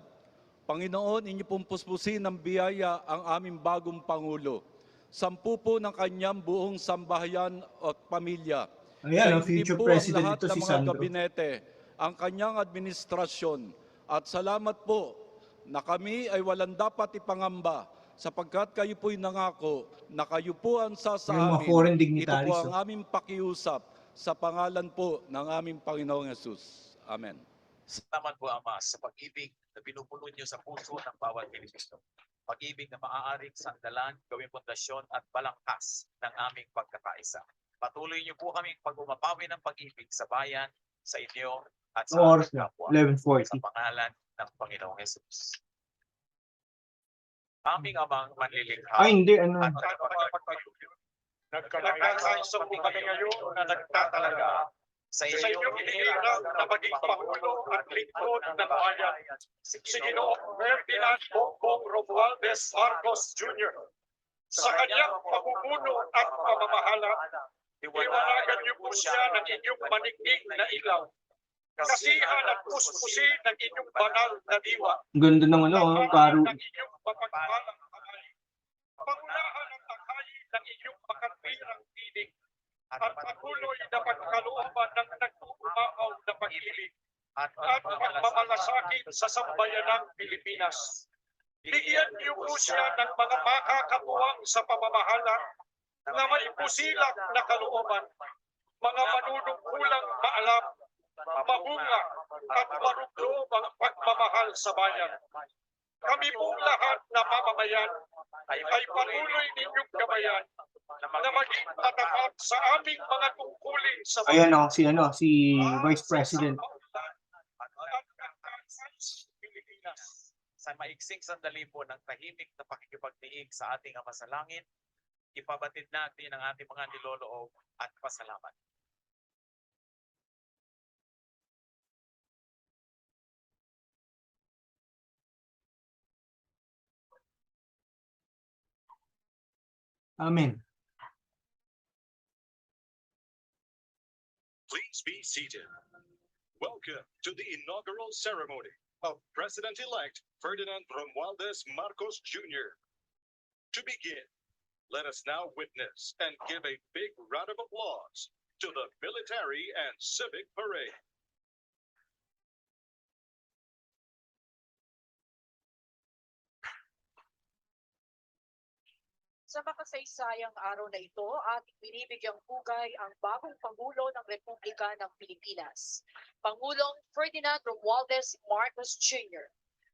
Panginoon, inyo pong puspusin ng biyaya ang aming bagong Pangulo. 10 po ng kanyang buong sambahayan at pamilya. Ayan, ang Gayon din future po ang president lahat ito ng si mga Sandro. gabinete, ang kanyang administrasyon. At salamat po na kami ay walang dapat ipangamba sapagkat kayo po'y nangako na kayo po ang Yung sa mga amin. foreign Ito dignitaries. po ang aming pakiusap sa pangalan po ng aming Panginoong Yesus. Amen. Salamat po, Ama, sa pag-ibig na pinupuno niyo sa puso ng bawat Pilipino. Pag-ibig na maaaring sandalan, gawing pundasyon at balangkas ng aming pagkakaisa. Patuloy niyo po kaming pag-umapawi ng pag-ibig sa bayan, sa inyo, at sa Oras aming na, kapwa. 11:40. Sa pangalan ng Panginoong Jesus. Aming Amang manlilikha. Ay, hindi, ano. At nagkalayo po kami ngayon na nagtatalaga sa inyong hinihirap na maging Pangulo at lingkod ng bayan, si Ginoong Ferdinand Bongbong Romualdez Marcos Jr. Sa kanyang pamumuno at pamamahala, iwanagan niyo po siya ng inyong manigning na ilaw, kasihan at puspusin ng inyong banal na diwa, Ganda ng ano, paro. ng inyong mapagpalang kamay, pangunahan ang tanghayi ng inyong makatwirang tinig, at patuloy na pagkalooban ng nag-uumahaw na pag-ibig at pagmamalasakit sa sambayanang Pilipinas. Bigyan niyo po siya ng mga makakatuwang sa pamamahala na may pusilak na kalooban, mga manunungkulang maalam, mabunga at marugdog ang pagmamahal sa bayan. Kami pong lahat na mamamayan ay patuloy ninyong gabayan na maging matapat sa aming mga tungkulin sa Ayan o, si Vice President. Pilipinas. Sa maiksing sandali po ng tahimik na pakikipagtiig sa ating Ama sa Langit, ipabatid natin ang ating mga niloloob at pasalamat. Amen. Please be seated. Welcome to the inaugural ceremony of President-elect Ferdinand Romualdez Marcos Jr. To begin, let us now witness and give a big round of applause to the military and civic parade. Sa makasaysayang araw na ito, ating binibigyang pugay ang bagong Pangulo ng Republika ng Pilipinas, Pangulong Ferdinand Romualdez Marcos Jr.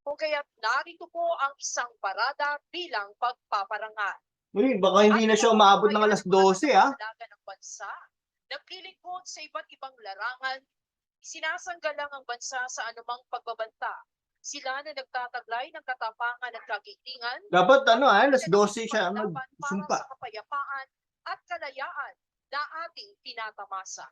Kung kaya't narito po ang isang parada bilang pagpaparangal. Uy, baka hindi na siya umabot ng alas 12, ha? Ng bansa, naglilingkod sa iba't ibang larangan, sinasanggalang ang bansa sa anumang pagbabanta. Sila na nagtataglay ng katapangan at kagitingan. Dapat alas 12 siya Para magsumpa. sa kapayapaan at kalayaan na ating tinatamasa.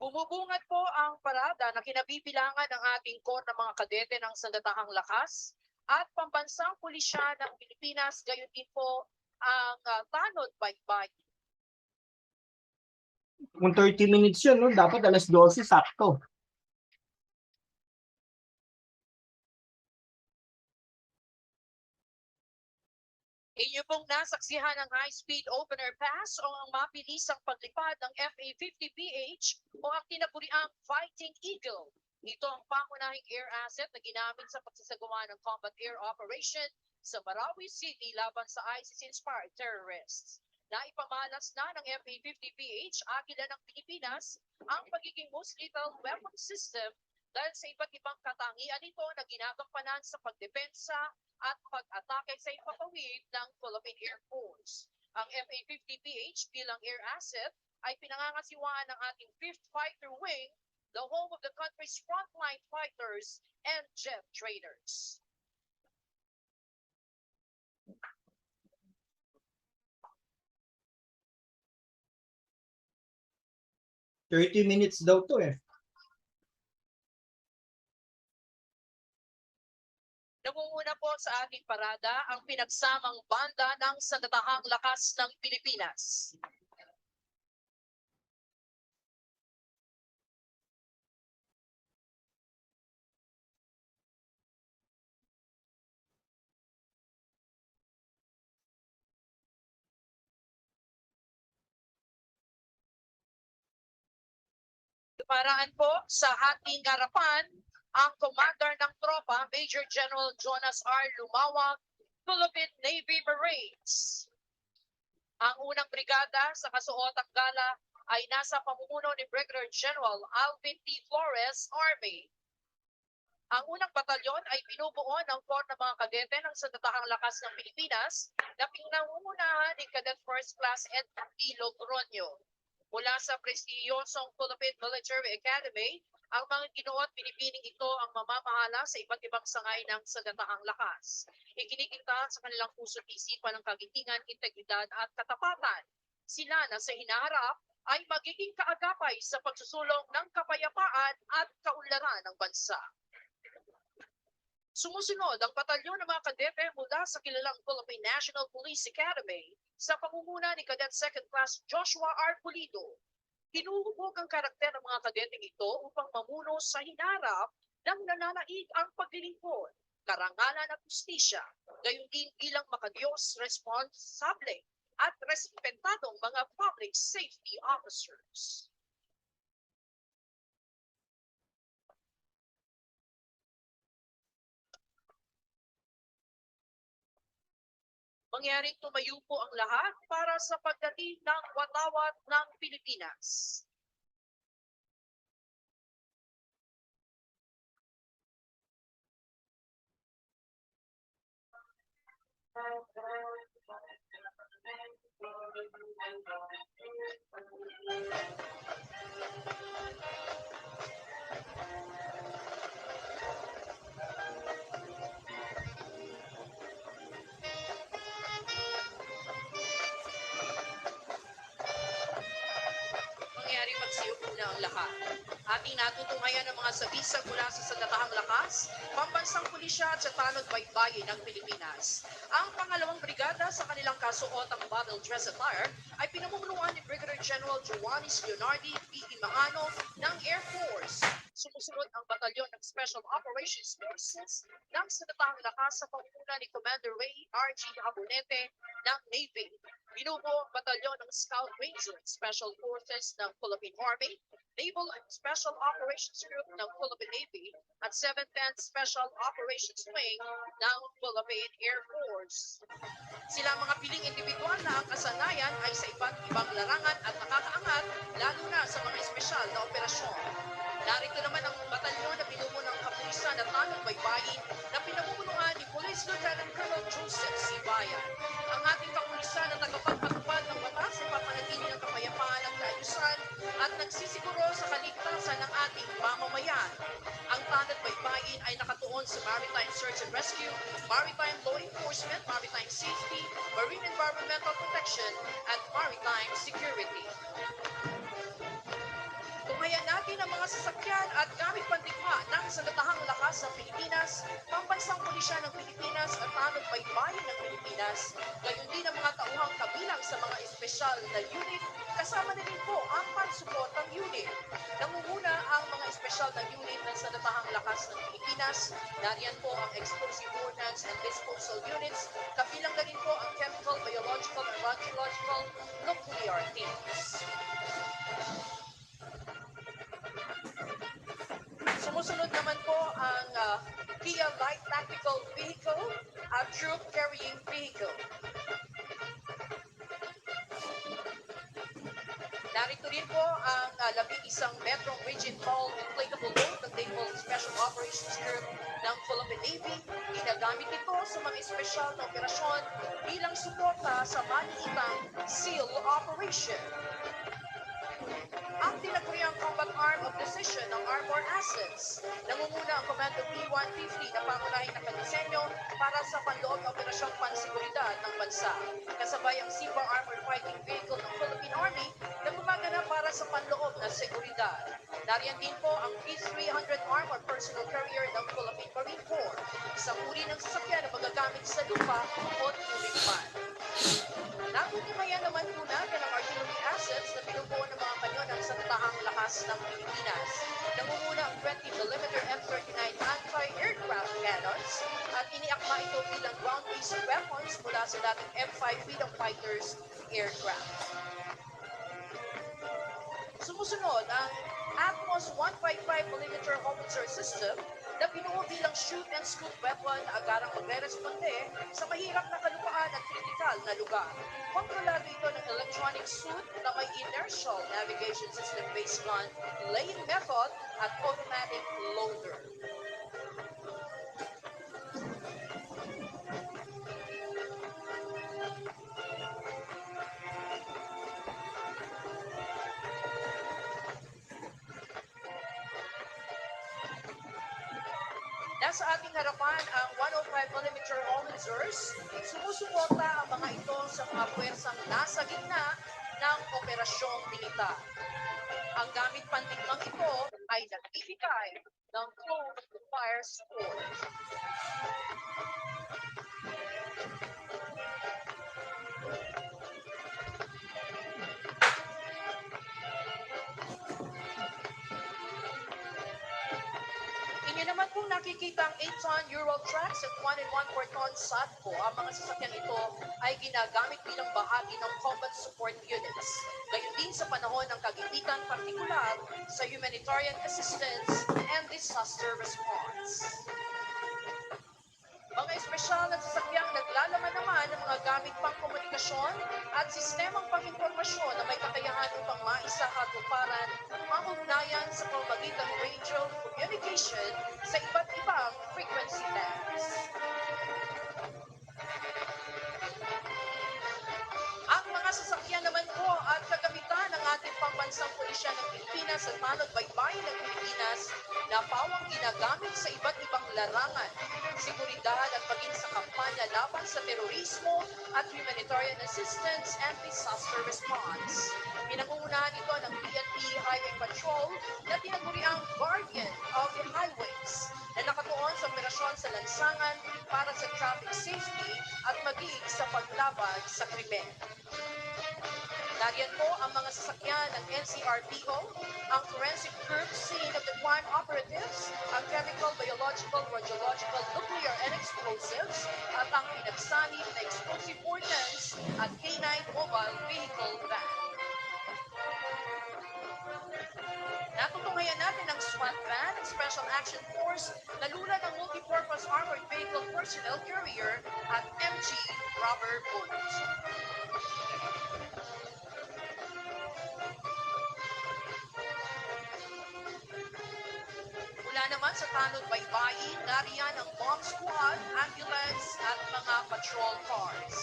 Bumubungad po ang parada na kinabibilangan ng ating core ng mga kadete ng Sandatahang Lakas at Pambansang Pulisya ng Pilipinas, gayon din po ang Tanod Baybay. Kung 30 minutes yun, no? Dapat alas 12, sakto. Inyo pong nasaksihan ang high-speed opener pass o ang mabilisang paglipad ng FA-50BH o ang tinaguriang Fighting Eagle. Ito ang pangunahing air asset na ginamit sa pagsasagawa ng combat air operation sa Marawi City laban sa ISIS-inspired terrorists. Naipamalas na ng FA-50BH Agila ng Pilipinas ang pagiging most lethal weapon system dahil sa iba't ibang katangian nito na ginagampanan sa pagdepensa at pag-atake sa ipapawid ng Philippine Air Force. Ang FA-50BH bilang air asset ay pinangangasiwaan ng ating 5th Fighter Wing, the home of the country's frontline fighters and jet trainers. "30 minutes daw to eh." Nangunguna po sa ating parada ang pinagsamang banda ng Sandatahang Lakas ng Pilipinas. Paraan po sa ating harapan ang commander ng tropa, Major General Jonas R. Lumawag, Philippine Navy Marines. Ang unang brigada sa kasuotang gala ay nasa pamumuno ni Brigadier General Alvin T. Flores, Army. Ang unang batalyon ay binubuo ng Corps ng mga kadete ng Sandatahang Lakas ng Pilipinas na pinangungunahan ni Cadet First Class Edmund P. Logroño. Mula sa prestiyosong Philippine Military Academy, ang mga ginuot binibining ito ang mamamahala sa iba't ibang sangay ng Sandatahang Lakas. Ikinikita sa kanilang puso't isipan ng kagitingan, integridad at katapatan. Sila na sa hinaharap ay magiging kaagapay sa pagsusulong ng kapayapaan at kaunlaran ng bansa. Sumusunod ang batalyon ng mga kadete mula sa kilalang Philippine National Police Academy sa pangunguna ni Cadet Second Class Joshua R. Pulido. Hinuhubog ang karakter ng mga kadeteng ito upang mamuno sa hinarap ng nananaig ang paglilingkod, karangalan at justisya, gayon din bilang makadiyos, responsable at respetadong mga public safety officers. Mangyaring tumayo po ang lahat para sa pagdating ng watawat ng Pilipinas. Mangyaring magsiupo na ang lahat. Ating natutunghayan ng mga sabisag mula sa Sandatahang Lakas, Pambansang Pulisya at sa Tanod Baybayin ng Pilipinas. Ang pangalawang brigada sa kanilang kasuotang battle dress attire ay pinamumunuan ni Brigadier General Joanis Leonardi P. Imaano ng Air Force. Sumusunod ang batalyon ng Special Operations Forces ng Sandatahang Lakas sa pangunguna ni Commander Ray R.G. Habonete ng Navy. Binubuo ang batalyon ng Scout Ranger Special Forces ng Philippine Army, Naval and Special Operations Group ng Philippine Navy at 7th and Special Operations Wing ng Philippine Air Force. Sila mga piling individual na ang kasanayan ay sa iba't ibang larangan at nakakaangat lalo na sa mga espesyal na operasyon. Narito naman ang batalyon na binubuo ng kapulisan at Tanod Baybayin na pinamumunuan ni Police Lieutenant Colonel Joseph C. Bayan. Ang ating kapulisan na tagapagpatupad ng batas sa papanatili ng kapayapaan at kaayusan at nagsisiguro sa kaligtasan ng ating mamamayan. Ang Tanod Baybayin ay nakatuon sa Maritime Search and Rescue, Maritime Law Enforcement, Maritime Safety, Marine Environmental Protection, at Maritime Security. Natutunghayan natin ang mga sasakyan at gamit pandigma ng Sandatahang Lakas ng Pilipinas, Pambansang Pulisya ng Pilipinas at Tanod Baybayin ng Pilipinas, gayon din ang mga tauhang kabilang sa mga espesyal na unit, kasama na rin po ang pansuportang unit. Nangunguna ang mga espesyal na unit ng Sandatahang Lakas ng Pilipinas. Nariyan po ang Explosive Ordnance and Disposal Units, kabilang na rin po ang Chemical, Biological, and Radiological Nuclear Teams. Sumusunod naman po ang Kia Light Tactical Vehicle at Troop Carrying Vehicle. Narito rin po ang 11 Metrong Rigid Hull Inflatable Boat ng Naval Special Operations Group ng Philippine Navy. Ginagamit ito sa mga espesyal na operasyon bilang suporta sa maliitang SEAL operation. Ang tinaguriang combat arm of precision ng Armor Assets. Nangunguna ang Commando P-150 na pangunahing nakadesenyo para sa panloob na operasyong panseguridad ng bansa. Kasabay ang Seabar Armored Fighting Vehicle ng Philippine Army na gumagana para sa panloob na seguridad. Nariyan din po ang P-300 Armored Personal Carrier ng Philippine Marine Corps. Isang uri ng sasakyan na magagamit sa lupa o tulikpan. Natutunghayan naman po natin ang artillery assets na binubuo ng mga kanyon ng Sandatahang Lakas ng Pilipinas. Nangunguna ang 20mm F-39 anti-aircraft cannons at iniakma ito bilang ground-based weapons mula sa dating F-5 Freedom Fighters aircraft. Sumusunod ang Atmos 155mm howitzer system na binuo bilang shoot-and-scoop weapon na agarang magre-responde sa mahirap na kalupaan at kritikal na lugar. Kontrolado ito ng electronic suit na may inertial navigation system based on laying method at automatic loader. Nasa ating harapan ang 105mm howitzers. Sumusuporta ang mga ito sa mga puwersang nasa gitna ng operasyong militar. Ang gamit pandigmang ito ay nagbibigay ng close to fire support. Inyo naman po nakikita ang 8-ton Euro trucks at 1 1/4-ton SATCO. Ang mga sasakyan ito ay ginagamit bilang bahagi ng combat support units. Gayon din sa panahon ng kagipitan, partikular sa humanitarian assistance and disaster response. Mga espesyal na sasakyang naglalaman naman ng mga gamit pang komunikasyon at sistemang pang-impormasyon na may kakayahan upang maisakatuparan ang ugnayan sa pamamagitan ng radio communication sa iba't ibang frequency bands. Ang mga sasakyan naman po at kagamitan ng ating pambansang pulisya ng Pilipinas at Tanod Baybayin ng Pilipinas na pawang ginagamit sa iba't ibang larangan, seguridad at maging sa kampanya laban sa terorismo at humanitarian assistance and disaster response. Pinangungunahan ito ng PNP Highway Patrol na tinaguriang Guardian of the Highways na nakatuon sa operasyon sa lansangan para sa traffic safety at maging sa paglaban sa krimen. Nariyan po ang mga sasakyan ng NCRPO, ang Forensic Group Scene of the Crime Operatives, ang Chemical, Biological, Radiological, Nuclear, and Explosives, at ang pinagsanib na Explosive Ordnance at K9 Mobile Vehicle Van. Natutunghayan natin ang SWAT Van at Special Action Force na lula ng Multipurpose Armored Vehicle Personnel Carrier at MG Rubber Boat. Mula naman sa Tanod Baybayin, nariyan ang bomb squad, ambulance at mga patrol cars.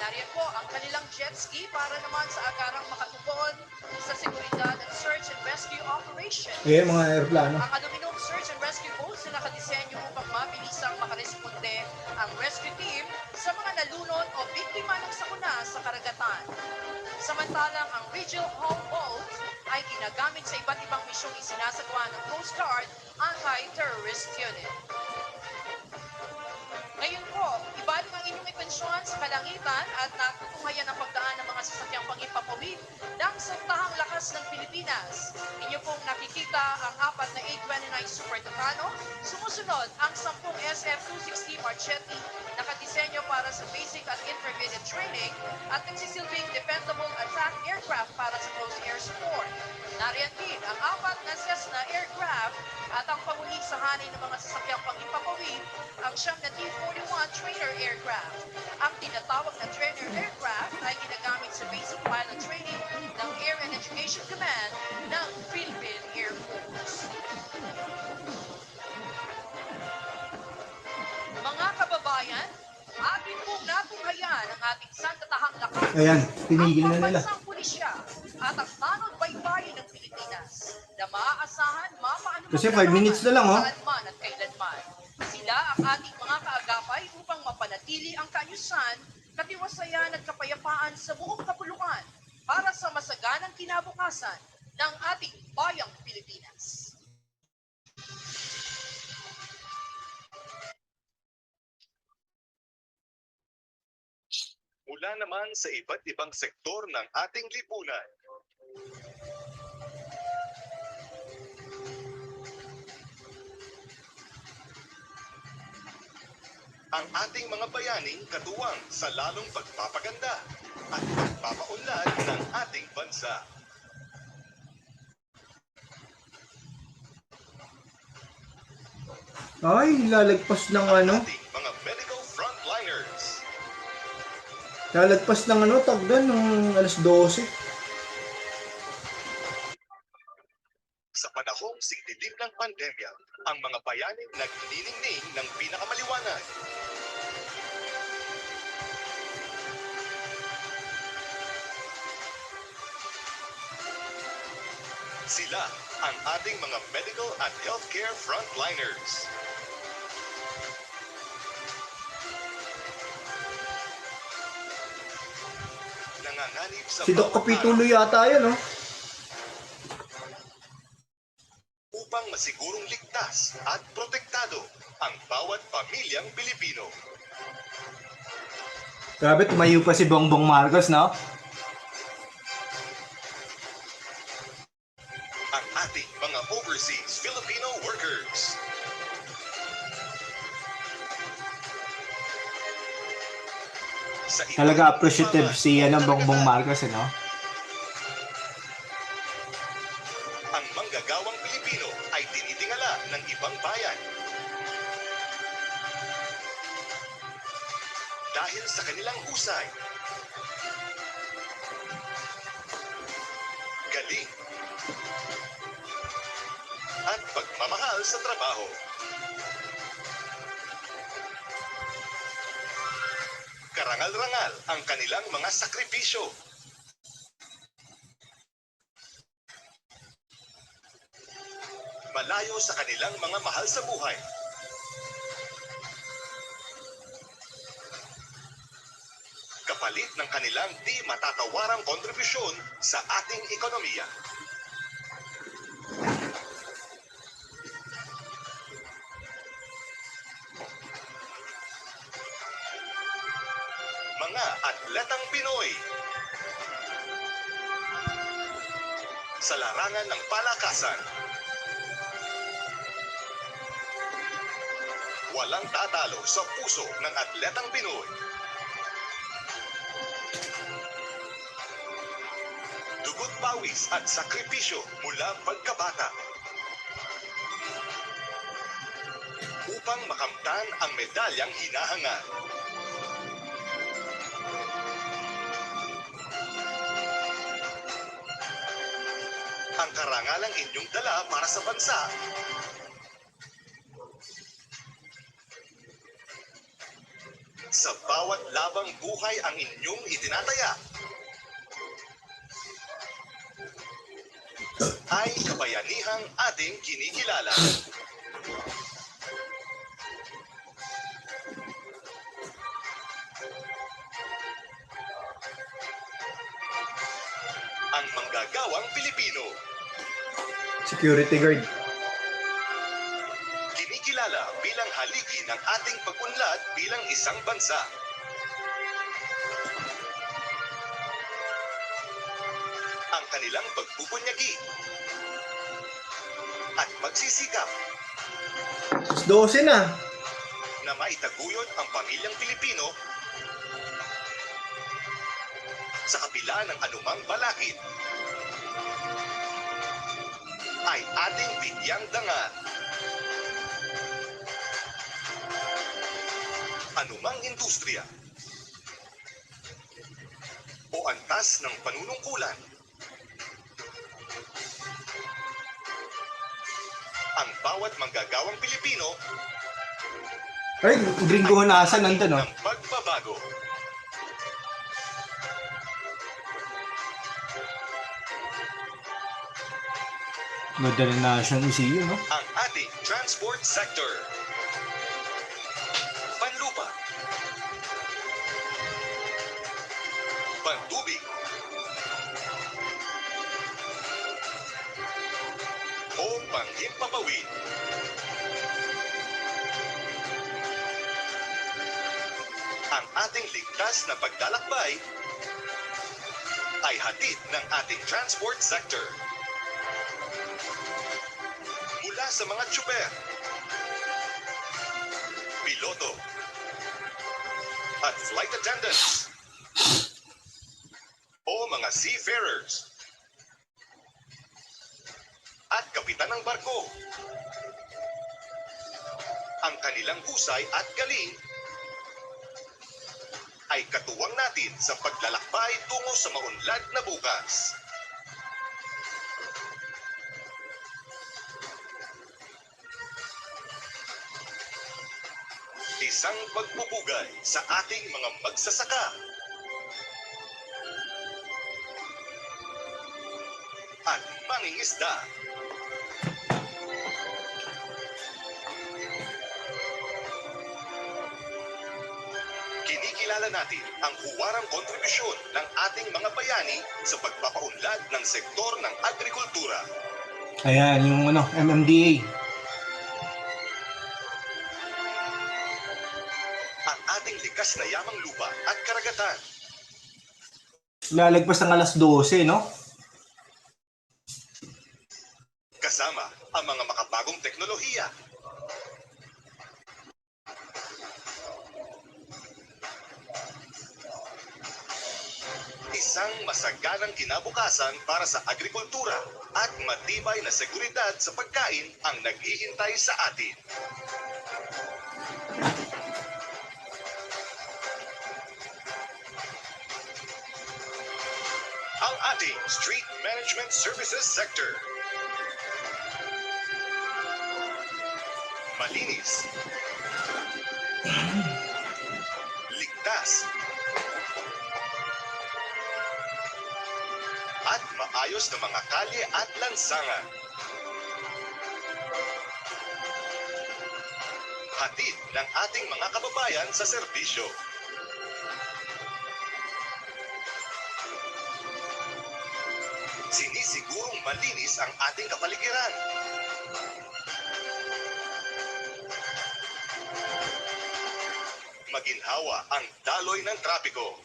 Nariyan po ang kanilang jet ski para naman sa agarang makatugon sa seguridad at search and rescue operation. Ayan mga aeroplano. Ang aluminum search and rescue boats na nakadesenyo upang mabilisang makaresponde ang rescue team sa mga nalunod o biktima ng sakuna sa karagatan. Samantalang ang Regional Home Boat ay ginagamit sa iba't ibang misyong isinasagawa ng Coast Guard Anti-Terrorist Unit. Ngayon po, ibalik ang inyong atensyon sa kalangitan at natutunghayan ang pagdaan ng mga sasakyang panghimpapawid ng Santahang Lakas ng Pilipinas. Inyo pong nakikita ang 4 na A-29 Super Tucano, sumusunod ang 10 SF-260 Marchetti, nakadisenyo para sa basic at intermediate training at nagsisilbing dependable attack aircraft para sa close air support. Nariyan din ang 4 na Cessna aircraft at ang panguli sa hanay ng mga sasakyang panghimpapawid, ang siyam na T-41 trainer aircraft. Ang tinatawag na trainer aircraft ay ginagamit sa basic pilot training ng Air and Education Command ng Philippine Air Force. Mga kababayan, atin pong natunghayan ang ating sandatahang lakas. Ayan, tinigil na ang nila. pambansang pulisya at ang tanod baybayin ng Pilipinas na maaasahan mapaano Kasi 5 minutes na lang, oh. saan man at kailanman. Sila ang ating mga kaagapay upang mapanatili ang kaayusan, katiwasayan at kapayapaan sa buong kapuluan para sa masaganang kinabukasan ng ating bayang Pilipinas. Mula naman sa iba't ibang sektor ng ating lipunan. Ang ating mga bayaning katuwang sa lalong pagpapaganda at pagpapaunlad ng ating bansa. Ay, lalagpas ng ano. Ating mga medical frontliners. Lalagpas ng ano, tag doon, ng alas 12. Sa panahong sigdilim ng pandemya, ang mga bayaning nagniningning ng pinakamaliwanag. Sila ang ating mga medical at healthcare frontliners. Nanganganib sa Si Doc bawat Kapitulo araw yata yan, oh. upang masigurong ligtas at protektado ang bawat pamilyang Pilipino. Grabe, tumayo pa si Bongbong Marcos, no? Ang ating mga overseas Filipino workers. Sa iba't Talaga ibang appreciative usapan si o Bongbong karagatan, Marcos, no? ang manggagawang Pilipino ay tinitingala ng ibang bayan. Dahil sa kanilang husay, galing, at pagmamahal sa trabaho. Karangal-rangal ang kanilang mga sakripisyo. Malayo sa kanilang mga mahal sa buhay. Kapalit ng kanilang di matatawarang kontribusyon sa ating ekonomiya. Mga atletang Pinoy. Sa larangan ng palakasan, walang tatalo sa puso ng atletang Pinoy. Dugot pawis at sakripisyo mula pagkabata upang makamtan ang medalyang hinahangad. Ang karangalang inyong dala para sa bansa sa bawat labang buhay ang inyong itinataya ay kabayanihang ating kinikilala. manggagawang Pilipino. Security guard. Kinikilala bilang haligi ng ating pag-unlad bilang isang bansa. Ang kanilang pagpupunyagi at pagsisikap 12 na. na maitaguyod ang pamilyang Pilipino sa kabila ng anumang balakid ay ating bigyang dangal. Anumang industriya o antas ng panunungkulan, ang bawat manggagawang Pilipino Ay, gringo na asa nandun, oh. ng pagbabago. Ganda na National Museum, no? Ang ating transport sector, panlupa, pantubig, o panghimpapawid. Ang ating ligtas na paglalakbay ay hatid ng ating transport sector. Mula sa mga tsuper, piloto, at flight attendants, o mga seafarers, at kapitan ng barko. Ang kanilang husay at galing ay katuwang natin sa paglalakbay tungo sa maunlad na bukas. Isang pagpupugay sa ating mga magsasaka at mangingisda. Kinikilala natin ang huwarang kontribusyon ng ating mga bayani sa pagpapaunlad ng sektor ng agrikultura. Ayan, yung MMDA. Ang ating likas na yamang lupa at karagatan. Lalagpas ng alas 12, no? Kasama ang mga makabagong teknolohiya. Isang masaganang kinabukasan para sa agrikultura at matibay na seguridad sa pagkain ang naghihintay sa atin. Ang ating Street Management Services Sector. Malinis, ligtas, at maayos na mga kalye at lansangan. Hatid ng ating mga kababayan sa serbisyo. Sinisigurong malinis ang ating kapaligiran. Maginhawa ang daloy ng trapiko.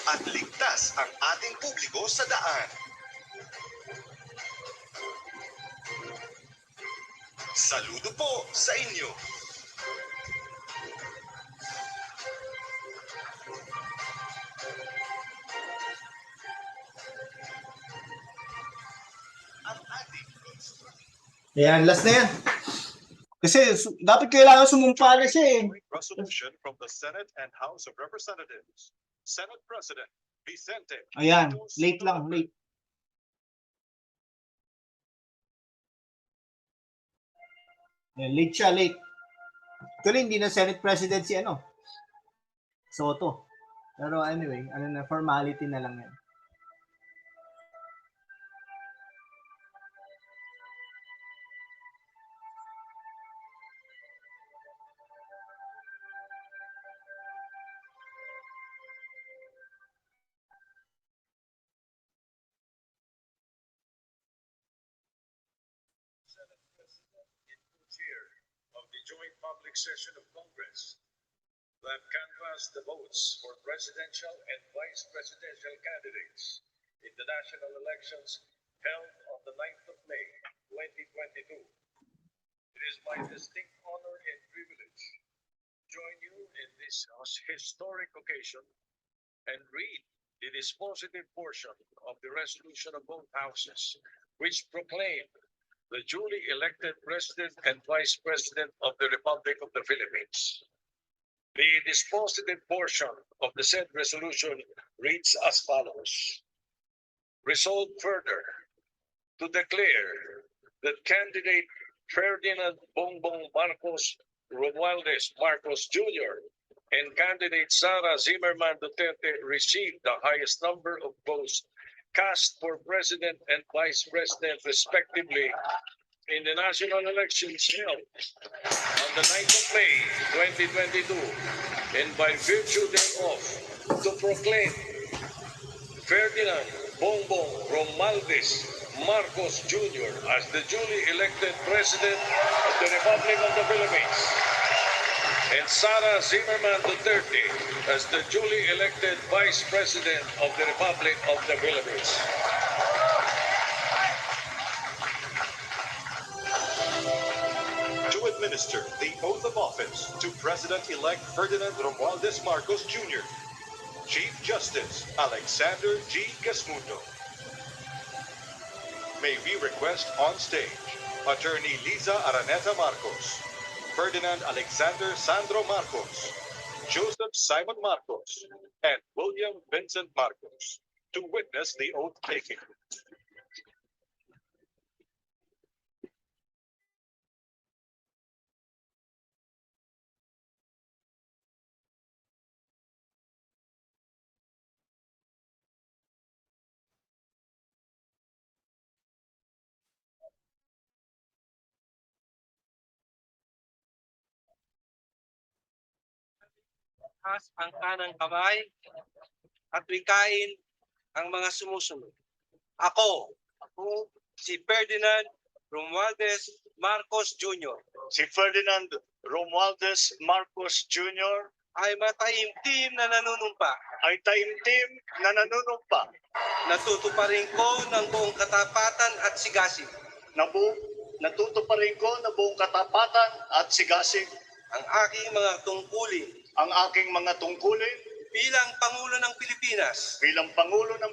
At ligtas ang ating publiko sa daan. Saludo po sa inyo. Ang ating Ayan, last na yan. Kasi dapat kailangan sumumpa na siya, eh. resolution from the Senate and House of Representatives. Senate President Vicente. Ayan, late lang, late. Ayan, late siya, late. Actually, hindi na Senate President si Soto. Pero anyway, formality na lang yan. chair of the joint public session of Congress that canvassed the votes for presidential and vice presidential candidates in the national elections held on the 9th of May, 2022. It is my distinct honor and privilege to join you in this historic occasion and read the dispositive portion of the resolution of both houses, which proclaim the duly elected President and Vice President of the Republic of the Philippines. The dispositive portion of the said resolution reads as follows. Resolved further to declare that candidate Ferdinand Bongbong Marcos Romualdez Marcos Jr. and candidate Sara Zimmerman Duterte received the highest number of votes cast for President and Vice President respectively in the national elections held on the 9th of May 2022, and by virtue thereof to proclaim Ferdinand Bongbong Romualdez Marcos Jr. as the duly elected President of the Republic of the Philippines and Sara Zimmerman Duterte as the duly elected Vice President of the Republic of the Philippines. To administer the oath of office to President-elect Ferdinand Romualdez Marcos Jr., Chief Justice Alexander G. Gasmundo. May we request on stage Attorney Liza Araneta Marcos, Ferdinand Alexander Sandro Marcos, Joseph Simon Marcos, and William Vincent Marcos to witness the oath taking. Taas ang kanang kamay at wikain ang mga sumusunod. Ako si Ferdinand Romualdez Marcos Jr. Si Ferdinand Romualdez Marcos Jr. ay mataimtim na nanunumpa. Natutuparin ko ng buong katapatan at sigasig. Natutuparin ko na buong katapatan at sigasig Ang aking mga tungkulin bilang Pangulo ng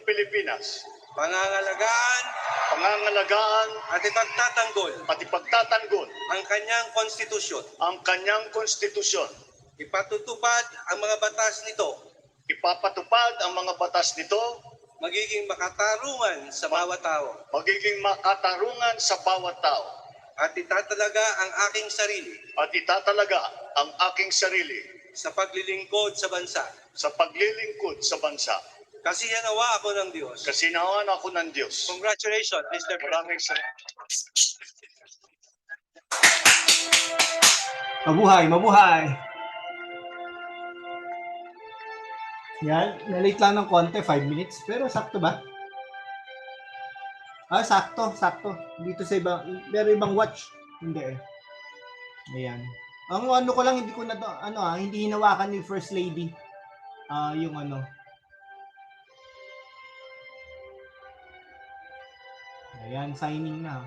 Pilipinas. Pangangalagaan at ipagtatanggol ang kanyang konstitusyon. Ipatutupad ang mga batas nito. Magiging makatarungan sa bawat tao. At itatalaga ang aking sarili sa paglilingkod sa bansa. Kasinawa ako ng Diyos. Congratulations, Mr. President. Mabuhay, mabuhay! Yan, na-late lang ng konti, 5 minutes. Pero sakto ba? Sakto. Dito sa ibang, pero ibang watch. Hindi eh. Ayan. Ang ano ko lang, hindi ko na to, hindi hinawakan ni First Lady. Yung ano. Ayan, signing na.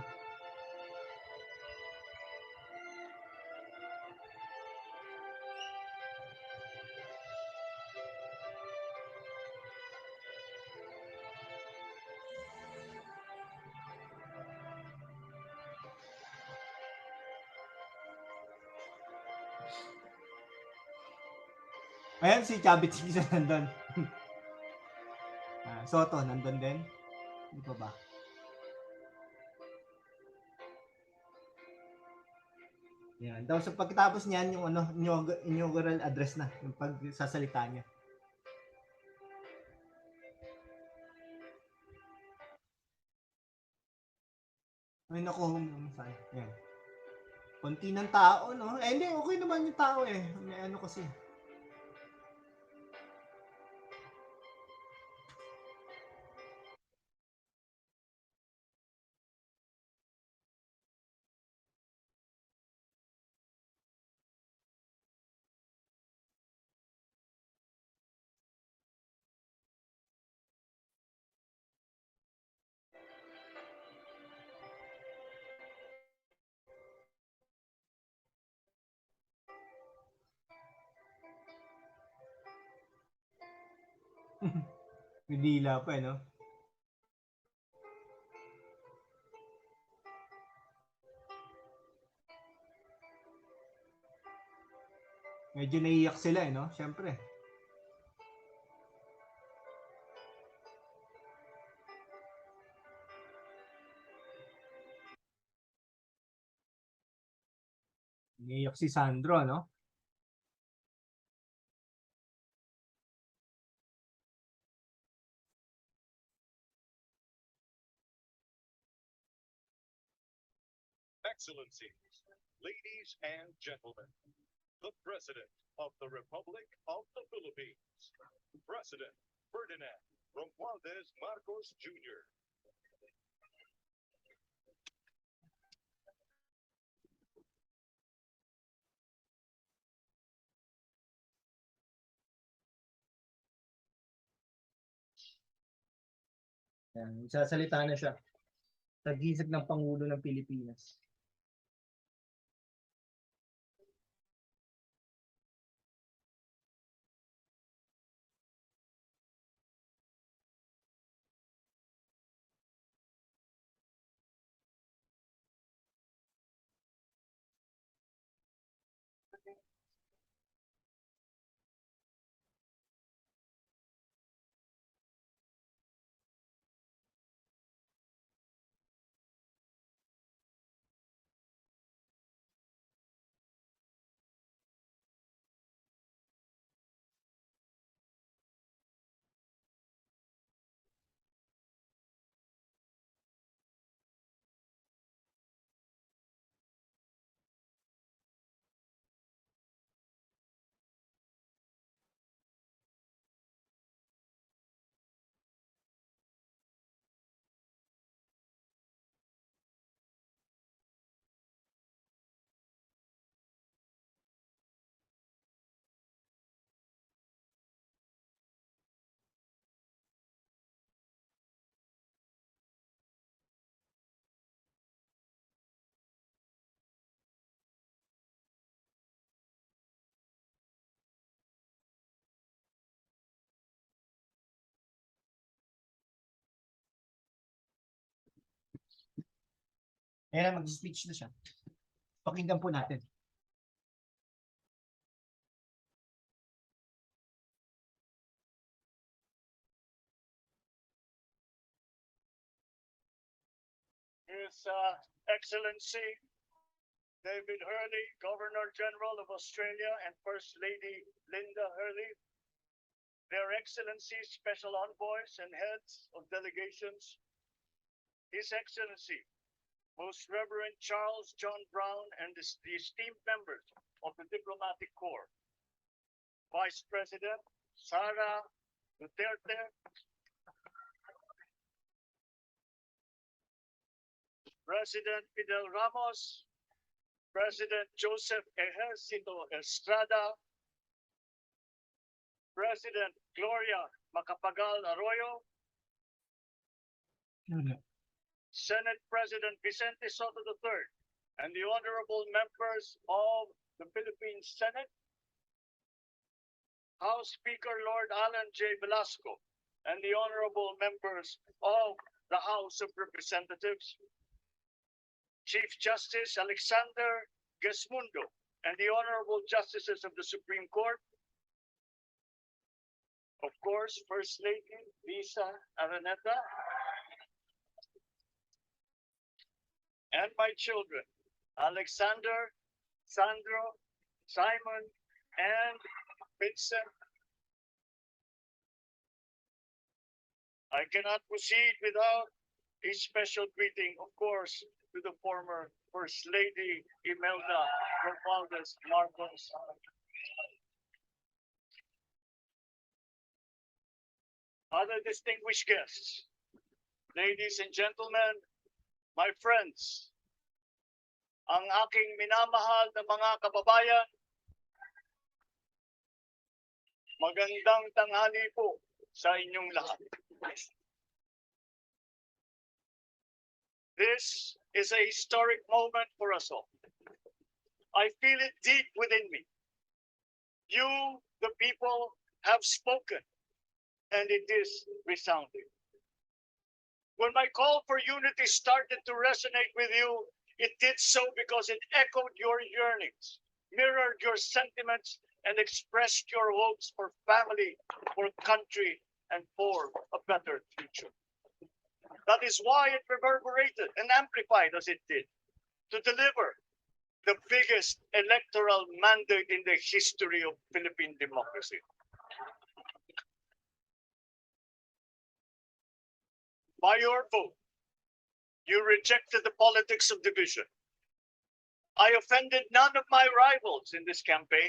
Ayan, si Chabit Sisa nandun. Soto, nandun din. Hindi pa ba? Yan. Tapos pagkatapos niyan, yung inaugural address na, yung pagsasalita niya. Ay, naku, yan. Konti ng tao, no? Hindi, okay naman yung tao eh. May ano kasi. May dila pa, no? Medyo naiyak sila, eh, no? Siyempre. Naiyak si Sandro, no? Excellencies, ladies and gentlemen, the President of the Republic of the Philippines, President Ferdinand Romualdez Marcos Jr. Yan, sasalita na siya. Tagisag ng Pangulo ng Pilipinas. Ayan na, mag-speech na siya. Pakinggan po natin. His Excellency David Hurley, Governor General of Australia, and First Lady Linda Hurley, Their Excellencies, Special Envoys, and Heads of Delegations, His Excellency, Most Reverend Charles John Brown, and the esteemed members of the Diplomatic Corps, Vice President Sara Duterte, President Fidel Ramos, President Joseph Ejercito Estrada, President Gloria Macapagal Arroyo, Senate President Vicente Soto III, and the honorable members of the Philippine Senate, House Speaker Lord Alan J. Velasco, and the honorable members of the House of Representatives, Chief Justice Alexander Gesmundo, and the honorable justices of the Supreme Court, of course, First Lady Lisa Araneta, and my children, Alexander, Sandro, Simon, and Vincent. I cannot proceed without a special greeting, of course, to the former First Lady Imelda Romualdez Marcos. Other distinguished guests, ladies and gentlemen, my friends, ang aking minamahal na mga kababayan, magandang tanghali po sa inyong lahat. This is a historic moment for us all. I feel it deep within me. You, the people, have spoken, and it is resounding. When my call for unity started to resonate with you, it did so because it echoed your yearnings, mirrored your sentiments, and expressed your hopes for family, for country, and for a better future. That is why it reverberated and amplified as it did to deliver the biggest electoral mandate in the history of Philippine democracy. By your vote, you rejected the politics of division. I offended none of my rivals in this campaign.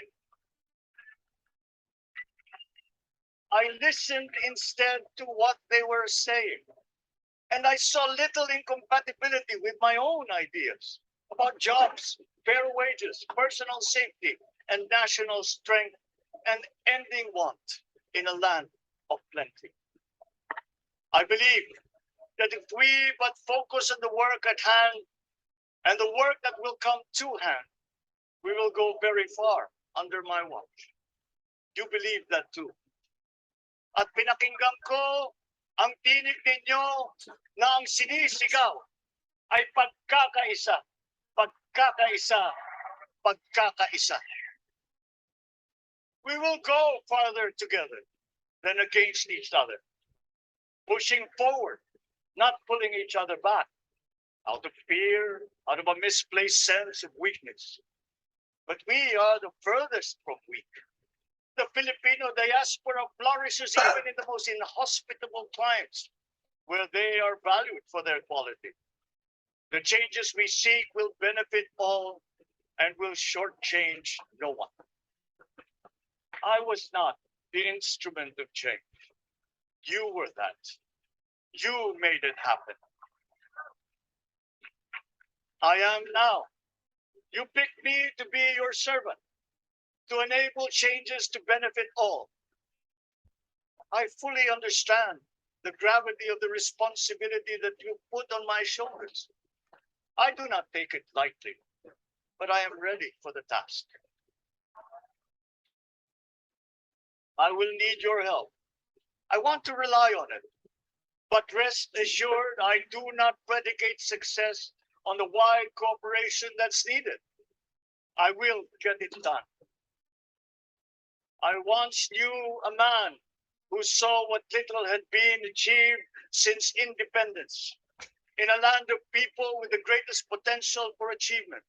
I listened instead to what they were saying, and I saw little incompatibility with my own ideas about jobs, fair wages, personal safety, and national strength, and ending want in a land of plenty. I believe that if we but focus on the work at hand and the work that will come to hand, we will go very far under my watch. You believe that too. At pinakinggan ko ang tinig ninyo na ang sinisigaw ay pagkakaisa, pagkakaisa, pagkakaisa. We will go farther together than against each other, pushing forward, not pulling each other back out of fear, out of a misplaced sense of weakness. But we are the furthest from weak. The Filipino diaspora flourishes even in the most inhospitable times, where they are valued for their quality. The changes we seek will benefit all and will shortchange no one. I was not the instrument of change. You were that. You made it happen. I am now. You picked me to be your servant, to enable changes to benefit all. I fully understand the gravity of the responsibility that you put on my shoulders. I do not take it lightly, but I am ready for the task. I will need your help. I want to rely on it. But rest assured, I do not predicate success on the wide cooperation that's needed. I will get it done. I once knew a man who saw what little had been achieved since independence in a land of people with the greatest potential for achievement.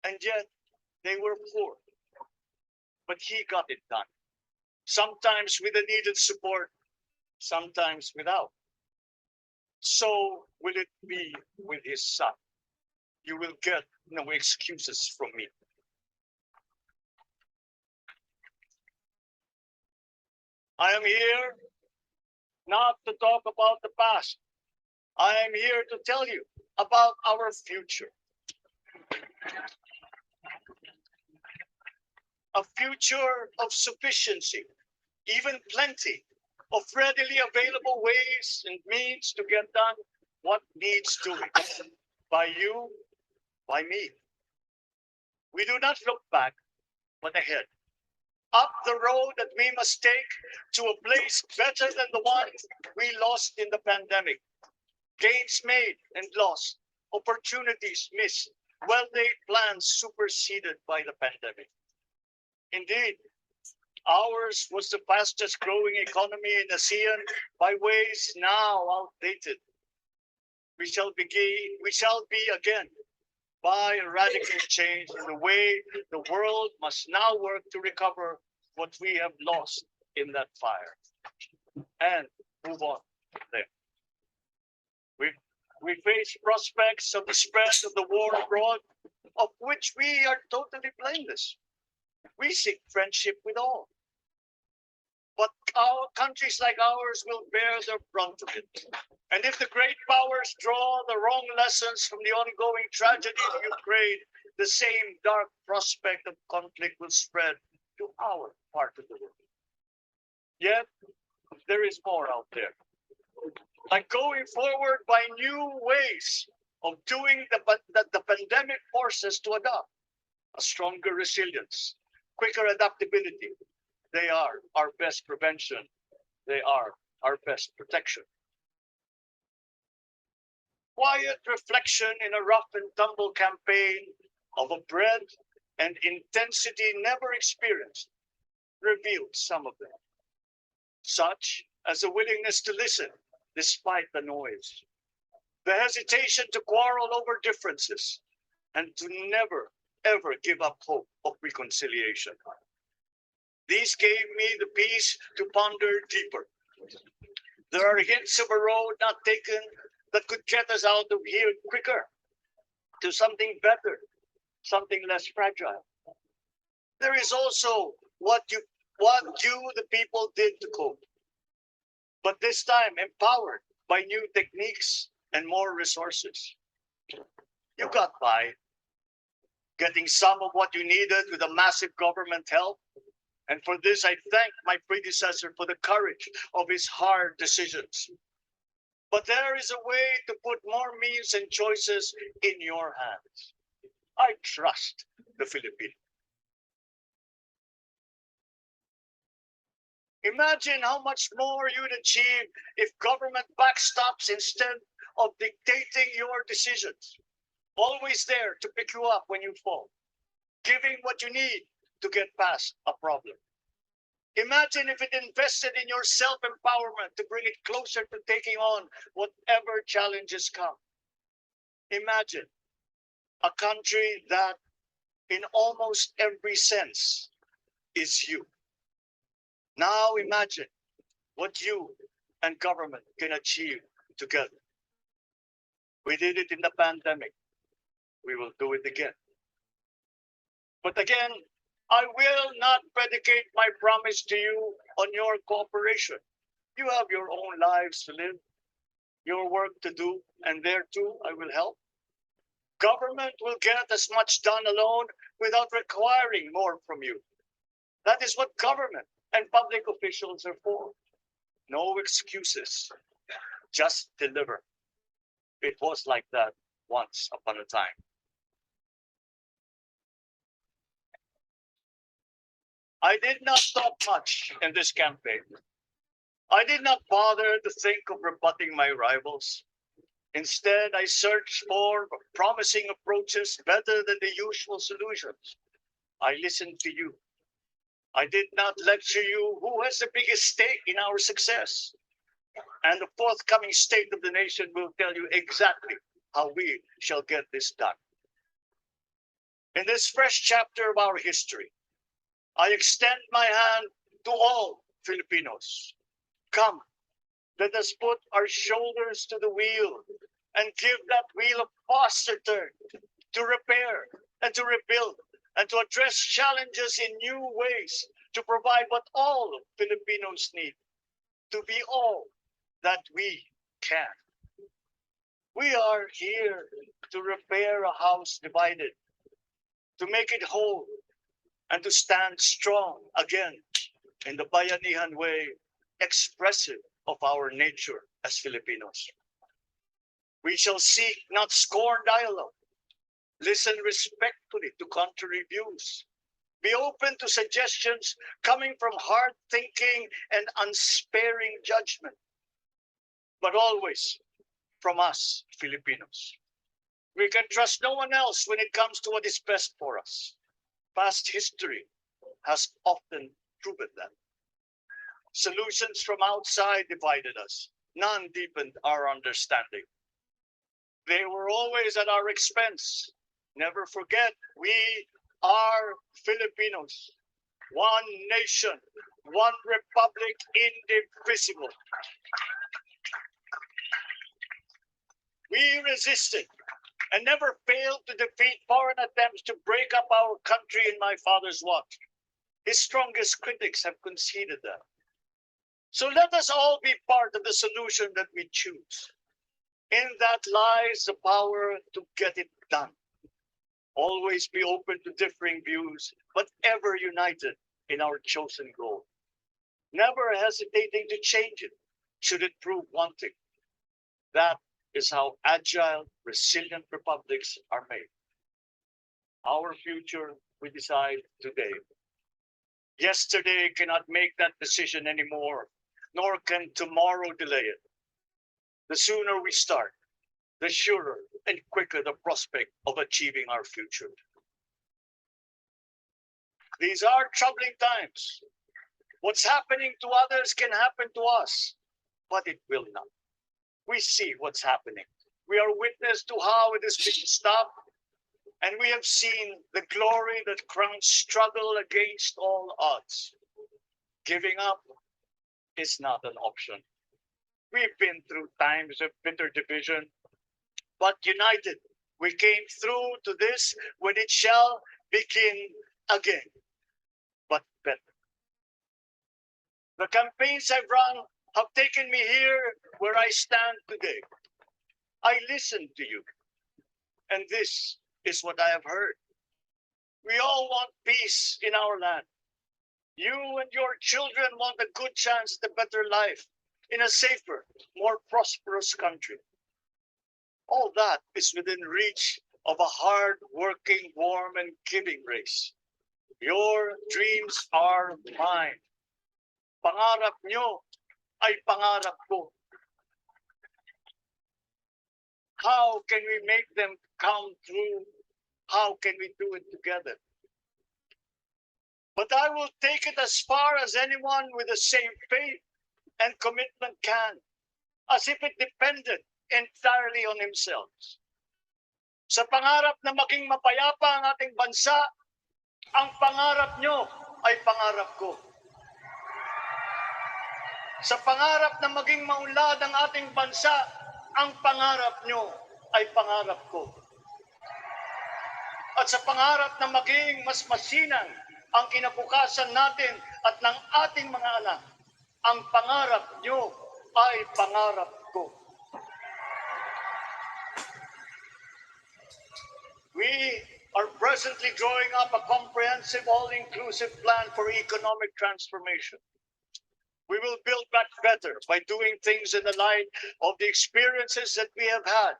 And yet they were poor. But he got it done. Sometimes with the needed support, sometimes without. So will it be with his son. You will get no excuses from me. I am here not to talk about the past. I am here to tell you about our future. A future of sufficiency, even plenty, of readily available ways and means to get done what needs doing by you, by me. We do not look back, but ahead. Up the road that we must take to a place better than the one we lost in the pandemic. Gains made and lost, opportunities missed, well-laid plans superseded by the pandemic. Indeed, ours was the fastest growing economy in ASEAN by ways now outdated. We shall be again by a radical change in the way the world must now work to recover what we have lost in that fire and move on from there. We face prospects of the spread of the war abroad, of which we are totally blameless. We seek friendship with all. But our countries like ours will bear the brunt of it. And if the great powers draw the wrong lessons from the ongoing tragedy in Ukraine, the same dark prospect of conflict will spread to our part of the world. Yet, there is more out there. Like going forward by new ways of doing that the pandemic forces to adopt. A stronger resilience, quicker adaptability. They are our best prevention they are our best protection. Quiet reflection in a rough and tumble campaign of a breadth and intensity never experienced revealed some of them, such as a willingness to listen despite the noise, the hesitation to quarrel over differences, and to never, ever give up hope of reconciliation. These gave me the peace to ponder deeper. There are hints of a road not taken that could get us out of here quicker to something better, something less fragile. There is also what you, the people, did to cope, but this time empowered by new techniques and more resources. You got by, getting some of what you needed with a massive government help. And for this, I thank my predecessor for the courage of his hard decisions. But there is a way to put more means and choices in your hands. I trust the Philippines. Imagine how much more you'd achieve if government backstops instead of dictating your decisions. Always there to pick you up when you fall, giving what you need to get past a problem. Imagine if it invested in your self-empowerment to bring it closer to taking on whatever challenges come. Imagine a country that, in almost every sense, is you. Now imagine what you and government can achieve together. We did it in the pandemic. We will do it again. But again, I will not predicate my promise to you on your cooperation. You have your own lives to live, your work to do, and there too I will help. Government will get as much done alone without requiring more from you. That is what government and public officials are for. No excuses, just deliver. It was like that once upon a time. I did not talk much in this campaign. I did not bother to think of rebutting my rivals. Instead, I searched for promising approaches better than the usual solutions. I listened to you. I did not lecture you who has the biggest stake in our success. And the forthcoming State of the Nation will tell you exactly how we shall get this done. In this fresh chapter of our history, I extend my hand to all Filipinos. Come, let us put our shoulders to the wheel and give that wheel a faster turn to repair and to rebuild and to address challenges in new ways to provide what all Filipinos need to be all that we can. We are here to repair a house divided, to make it whole, and to stand strong again in the Bayanihan way, expressive of our nature as Filipinos. We shall seek, not scorn, dialogue. Listen respectfully to contrary views. Be open to suggestions coming from hard thinking and unsparing judgment. But always from us, Filipinos. We can trust no one else when it comes to what is best for us. Past history has often proven that. Solutions from outside divided us. None deepened our understanding. They were always at our expense. Never forget, we are Filipinos. One nation, one republic, indivisible. We resisted and never failed to defeat foreign attempts to break up our country in my father's watch. His strongest critics have conceded that. So let us all be part of the solution that we choose. In that lies the power to get it done. Always be open to differing views, but ever united in our chosen goal. Never hesitating to change it, should it prove wanting. That is how agile, resilient republics are made. Our future, we decide today. Yesterday cannot make that decision anymore. nor can tomorrow delay it. The sooner we start, the surer and quicker the prospect of achieving our future. These are troubling times. What's happening to others can happen to us, but it will not. We see what's happening. We are witness to how it is being stopped, and we have seen the glory that crowns struggle against all odds. Giving up is not an option. We've been through times of bitter division, but united, we came through to this when it shall begin again, but better. The campaigns I've run have taken me here where I stand today. I listened to you, and this is what I have heard. We all want peace in our land. You and your children want a good chance at a better life in a safer, more prosperous country. All that is within reach of a hard-working, warm, and giving race. Your dreams are mine. Pangarap nyo ay pangarap ko. How can we make them come true? How can we do it together? But I will take it as far as anyone with the same faith and commitment can, as if it depended entirely on himself. Sa pangarap na maging mapayapa ang ating bansa, ang pangarap nyo ay pangarap ko. Sa pangarap na maging maunlad ang ating bansa, ang pangarap nyo ay pangarap ko. At sa pangarap na maging mas masinang ang kinabukasan natin at ng ating mga anak, ang pangarap nyo ay pangarap ko. We are presently drawing up a comprehensive, all-inclusive plan for economic transformation. We will build back better by doing things in the light of the experiences that we have had,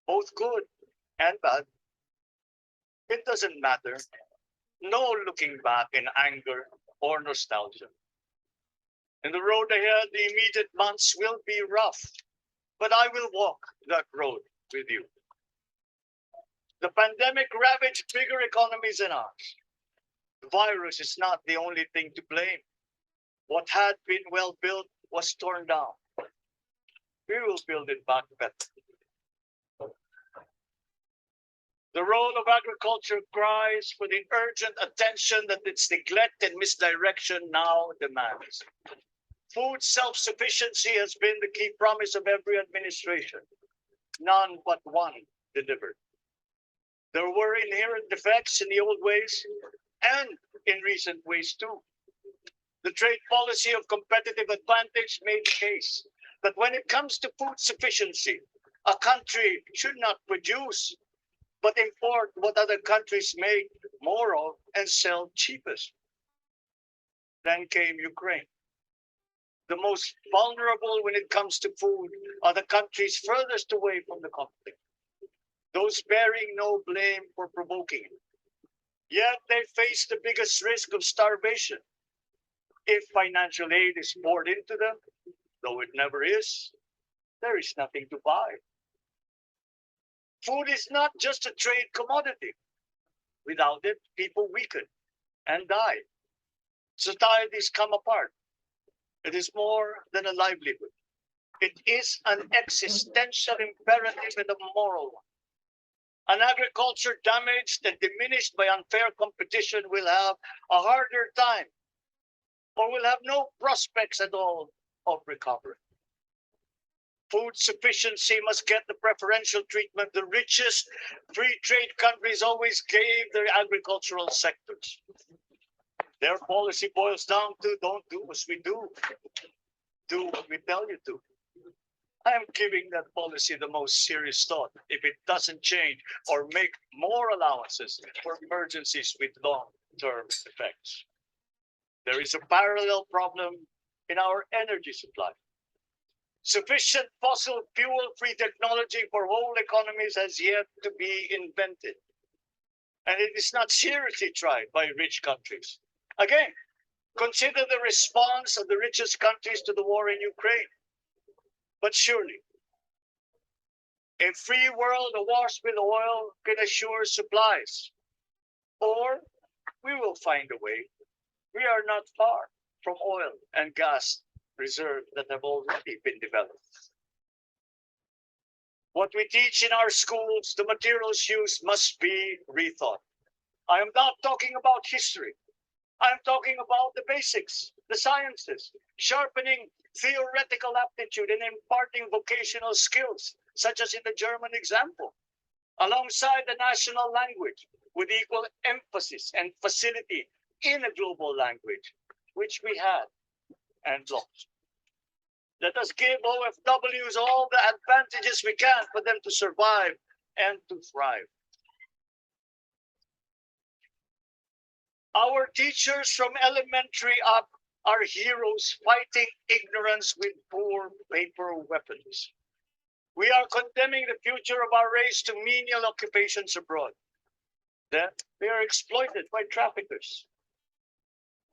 both good and bad. It doesn't matter. No looking back in anger or nostalgia. In the road ahead, the immediate months will be rough, but I will walk that road with you. The pandemic ravaged bigger economies than ours. The virus is not the only thing to blame. What had been well built was torn down. We will build it back better. The role of agriculture cries for the urgent attention that its neglect and misdirection now demands. Food self-sufficiency has been the key promise of every administration. None but one delivered. There were inherent defects in the old ways and in recent ways too. The trade policy of competitive advantage made the case that when it comes to food sufficiency, a country should not produce but import what other countries make more of and sell cheapest. Then came Ukraine. The most vulnerable when it comes to food are the countries furthest away from the conflict, those bearing no blame for provoking it. Yet they face the biggest risk of starvation. If financial aid is poured into them, though it never is, there is nothing to buy. Food is not just a trade commodity. Without it, people weaken and die. Societies come apart. It is more than a livelihood. It is an existential imperative and a moral one. An agriculture damaged and diminished by unfair competition will have a harder time or will have no prospects at all of recovery. Food sufficiency must get the preferential treatment the richest free trade countries always gave their agricultural sectors. Their policy boils down to don't do as we do, do what we tell you to. I am giving that policy the most serious thought if it doesn't change or make more allowances for emergencies with long-term effects. There is a parallel problem in our energy supply. Sufficient fossil fuel-free technology for whole economies has yet to be invented. And it is not seriously tried by rich countries. Again, Consider the response of the richest countries to the war in Ukraine. But surely, a free world awash with oil can assure supplies. Or we will find a way. We are not far from oil and gas reserves that have already been developed. What we teach in our schools, the materials used must be rethought. I am not talking about history. I'm talking about the basics, the sciences, sharpening theoretical aptitude and imparting vocational skills, such as in the German example, alongside the national language with equal emphasis and facility in a global language, which we had and lost. Let us give OFWs all the advantages we can for them to survive and to thrive. Our teachers from elementary up are heroes fighting ignorance with poor paper weapons. We are condemning the future of our race to menial occupations abroad. Then they are exploited by traffickers.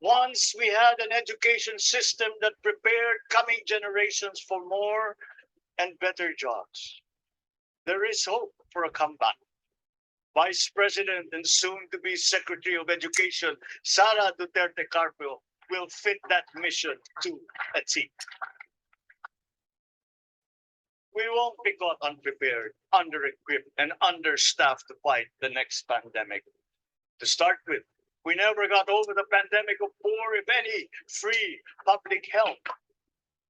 Once we had an education system that prepared coming generations for more and better jobs. There is hope for a comeback. Vice President and soon-to-be Secretary of Education, Sara Duterte Carpio, will fit that mission to a T. We won't be caught unprepared, under-equipped, and understaffed to fight the next pandemic. To start with, we never got over the pandemic of poor, if any, free public health.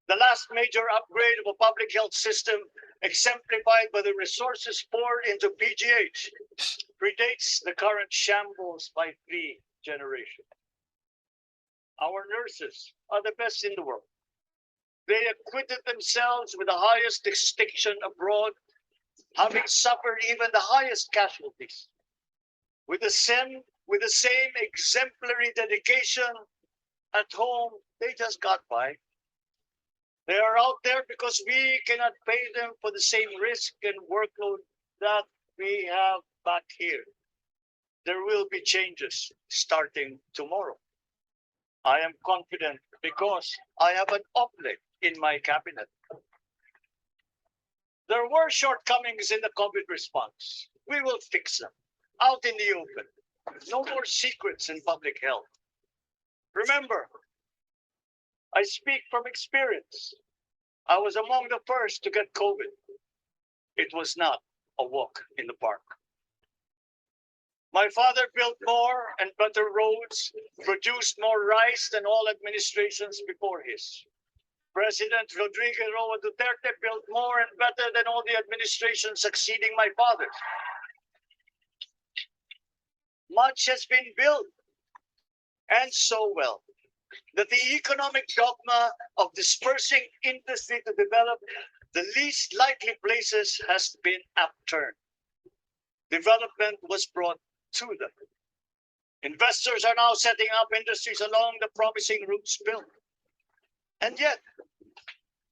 The last major upgrade of a public health system, exemplified by the resources poured into PGH, predates the current shambles by 3 generations. Our nurses are the best in the world. They acquitted themselves with the highest distinction abroad, having suffered even the highest casualties. With the same exemplary dedication at home, they just got by. They are out there because we cannot pay them for the same risk and workload that we have back here. There will be changes starting tomorrow. I am confident because I have an omelette in my cabinet. There were shortcomings in the COVID response. We will fix them out in the open. No more secrets in public health. Remember, I speak from experience. I was among the first to get COVID. It was not a walk in the park. My father built more and better roads, produced more rice than all administrations before his. President Rodrigo Roa Duterte built more and better than all the administrations succeeding my father. Much has been built, and so well, that the economic dogma of dispersing industry to develop the least likely places has been upturned. Development was brought to them. Investors are now setting up industries along the promising routes built. And yet,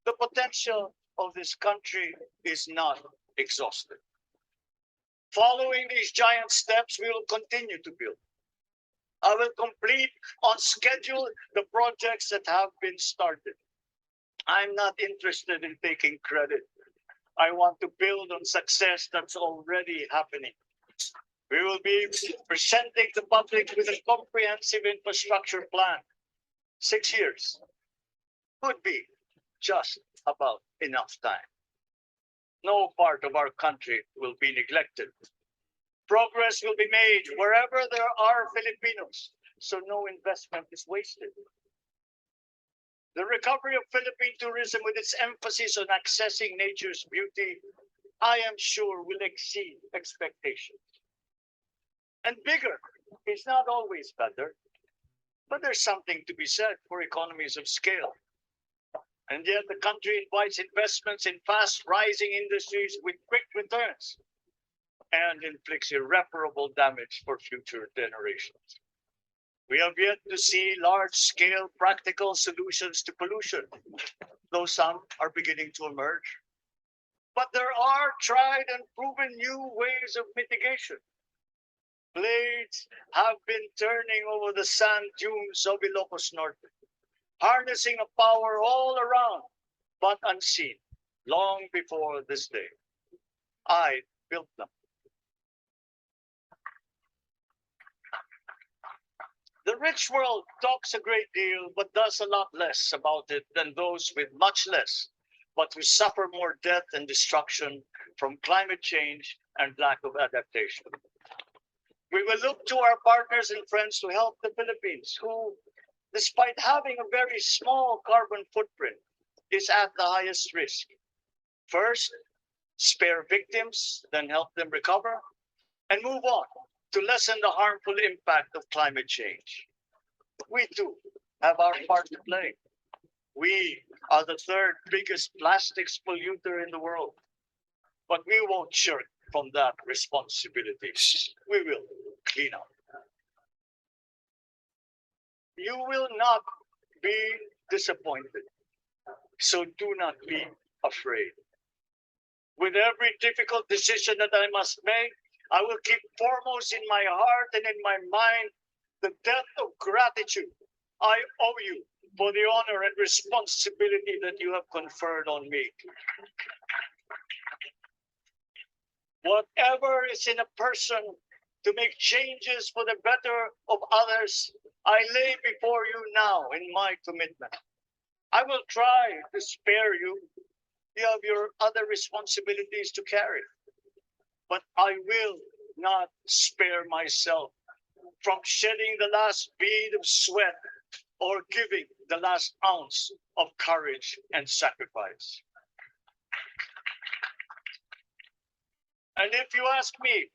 the potential of this country is not exhausted. Following these giant steps, we will continue to build. I will complete on schedule the projects that have been started. I'm not interested in taking credit. I want to build on success that's already happening. We will be presenting the public with a comprehensive infrastructure plan. 6 years could be just about enough time. No part of our country will be neglected. Progress will be made wherever there are Filipinos, so no investment is wasted. The recovery of Philippine tourism with its emphasis on accessing nature's beauty, I am sure will exceed expectations. And bigger is not always better, but there's something to be said for economies of scale. And yet the country invites investments in fast rising industries with quick returns and inflicts irreparable damage for future generations. We have yet to see large-scale practical solutions to pollution, though some are beginning to emerge. But there are tried and proven new ways of mitigation. blades have been turning over the sand dunes of Ilocos Norte, harnessing a power all around, but unseen, long before this day. I built them. The rich world talks a great deal, but does a lot less about it than those with much less, but who suffer more death and destruction from climate change and lack of adaptation. We will look to our partners and friends to help the Philippines, who, despite having a very small carbon footprint, is at the highest risk. First, spare victims, then help them recover, and move on to lessen the harmful impact of climate change. We too have our part to play. We are the third biggest plastics polluter in the world, but we won't shirk from that responsibility. We will clean up. You will not be disappointed, so do not be afraid. With every difficult decision that I must make, I will keep foremost in my heart and in my mind the debt of gratitude I owe you for the honor and responsibility that you have conferred on me. Whatever is in a person to make changes for the better of others, I lay before you now in my commitment. I will try to spare you. You have your other responsibilities to carry, but I will not spare myself from shedding the last bead of sweat or giving the last ounce of courage and sacrifice. And if you ask me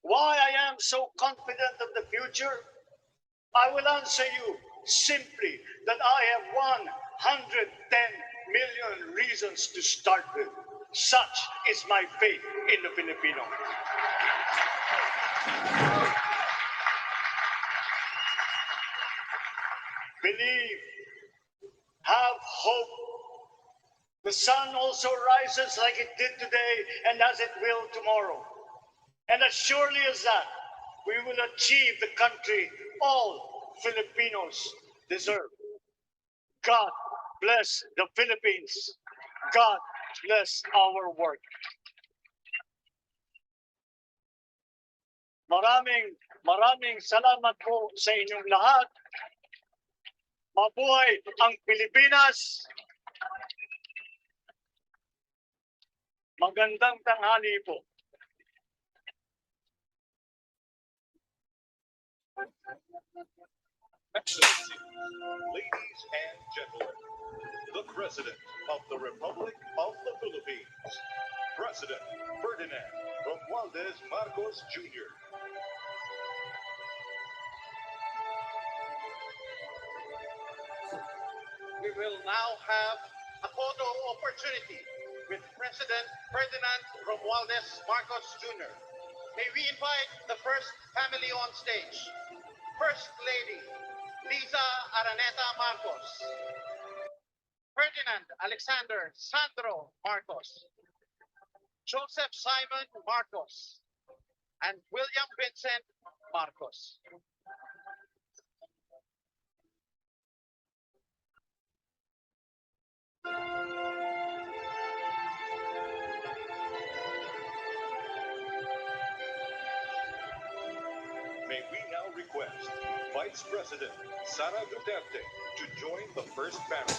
why I am so confident of the future, I will answer you simply that I have 110 million reasons to start with. Such is my faith in the Filipino. Believe, have hope. The sun also rises like it did today and as it will tomorrow. And as surely as that, we will achieve the country all Filipinos deserve. God bless the Philippines. God bless our work. Maraming salamat po sa inyong lahat. Mabuhay ang Pilipinas. Magandang tanghali po. Excellency, ladies and gentlemen, the President of the Republic of the Philippines, President Ferdinand Romualdez Marcos Jr. We will now have a photo opportunity with President Ferdinand Romualdez Marcos Jr. May we invite the first family on stage. First Lady Liza Araneta Marcos, Ferdinand Alexander Sandro Marcos, Joseph Simon Marcos, and William Vincent Marcos. May we now request Vice President Sara Duterte to join the first family.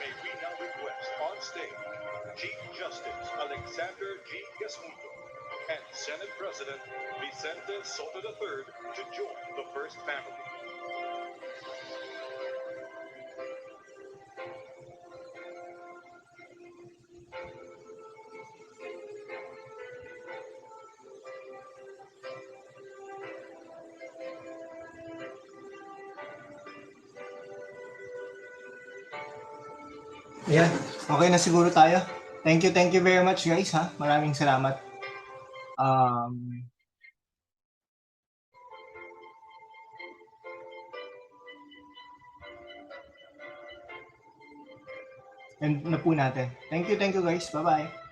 May we now request on stage Chief Justice Alexander G. Gasmundo and Senate President Vicente Soto III to join the first family. Ayan, okay na siguro tayo. Thank you very much guys ha. Maraming salamat. And na po natin. Thank you guys. Bye-bye.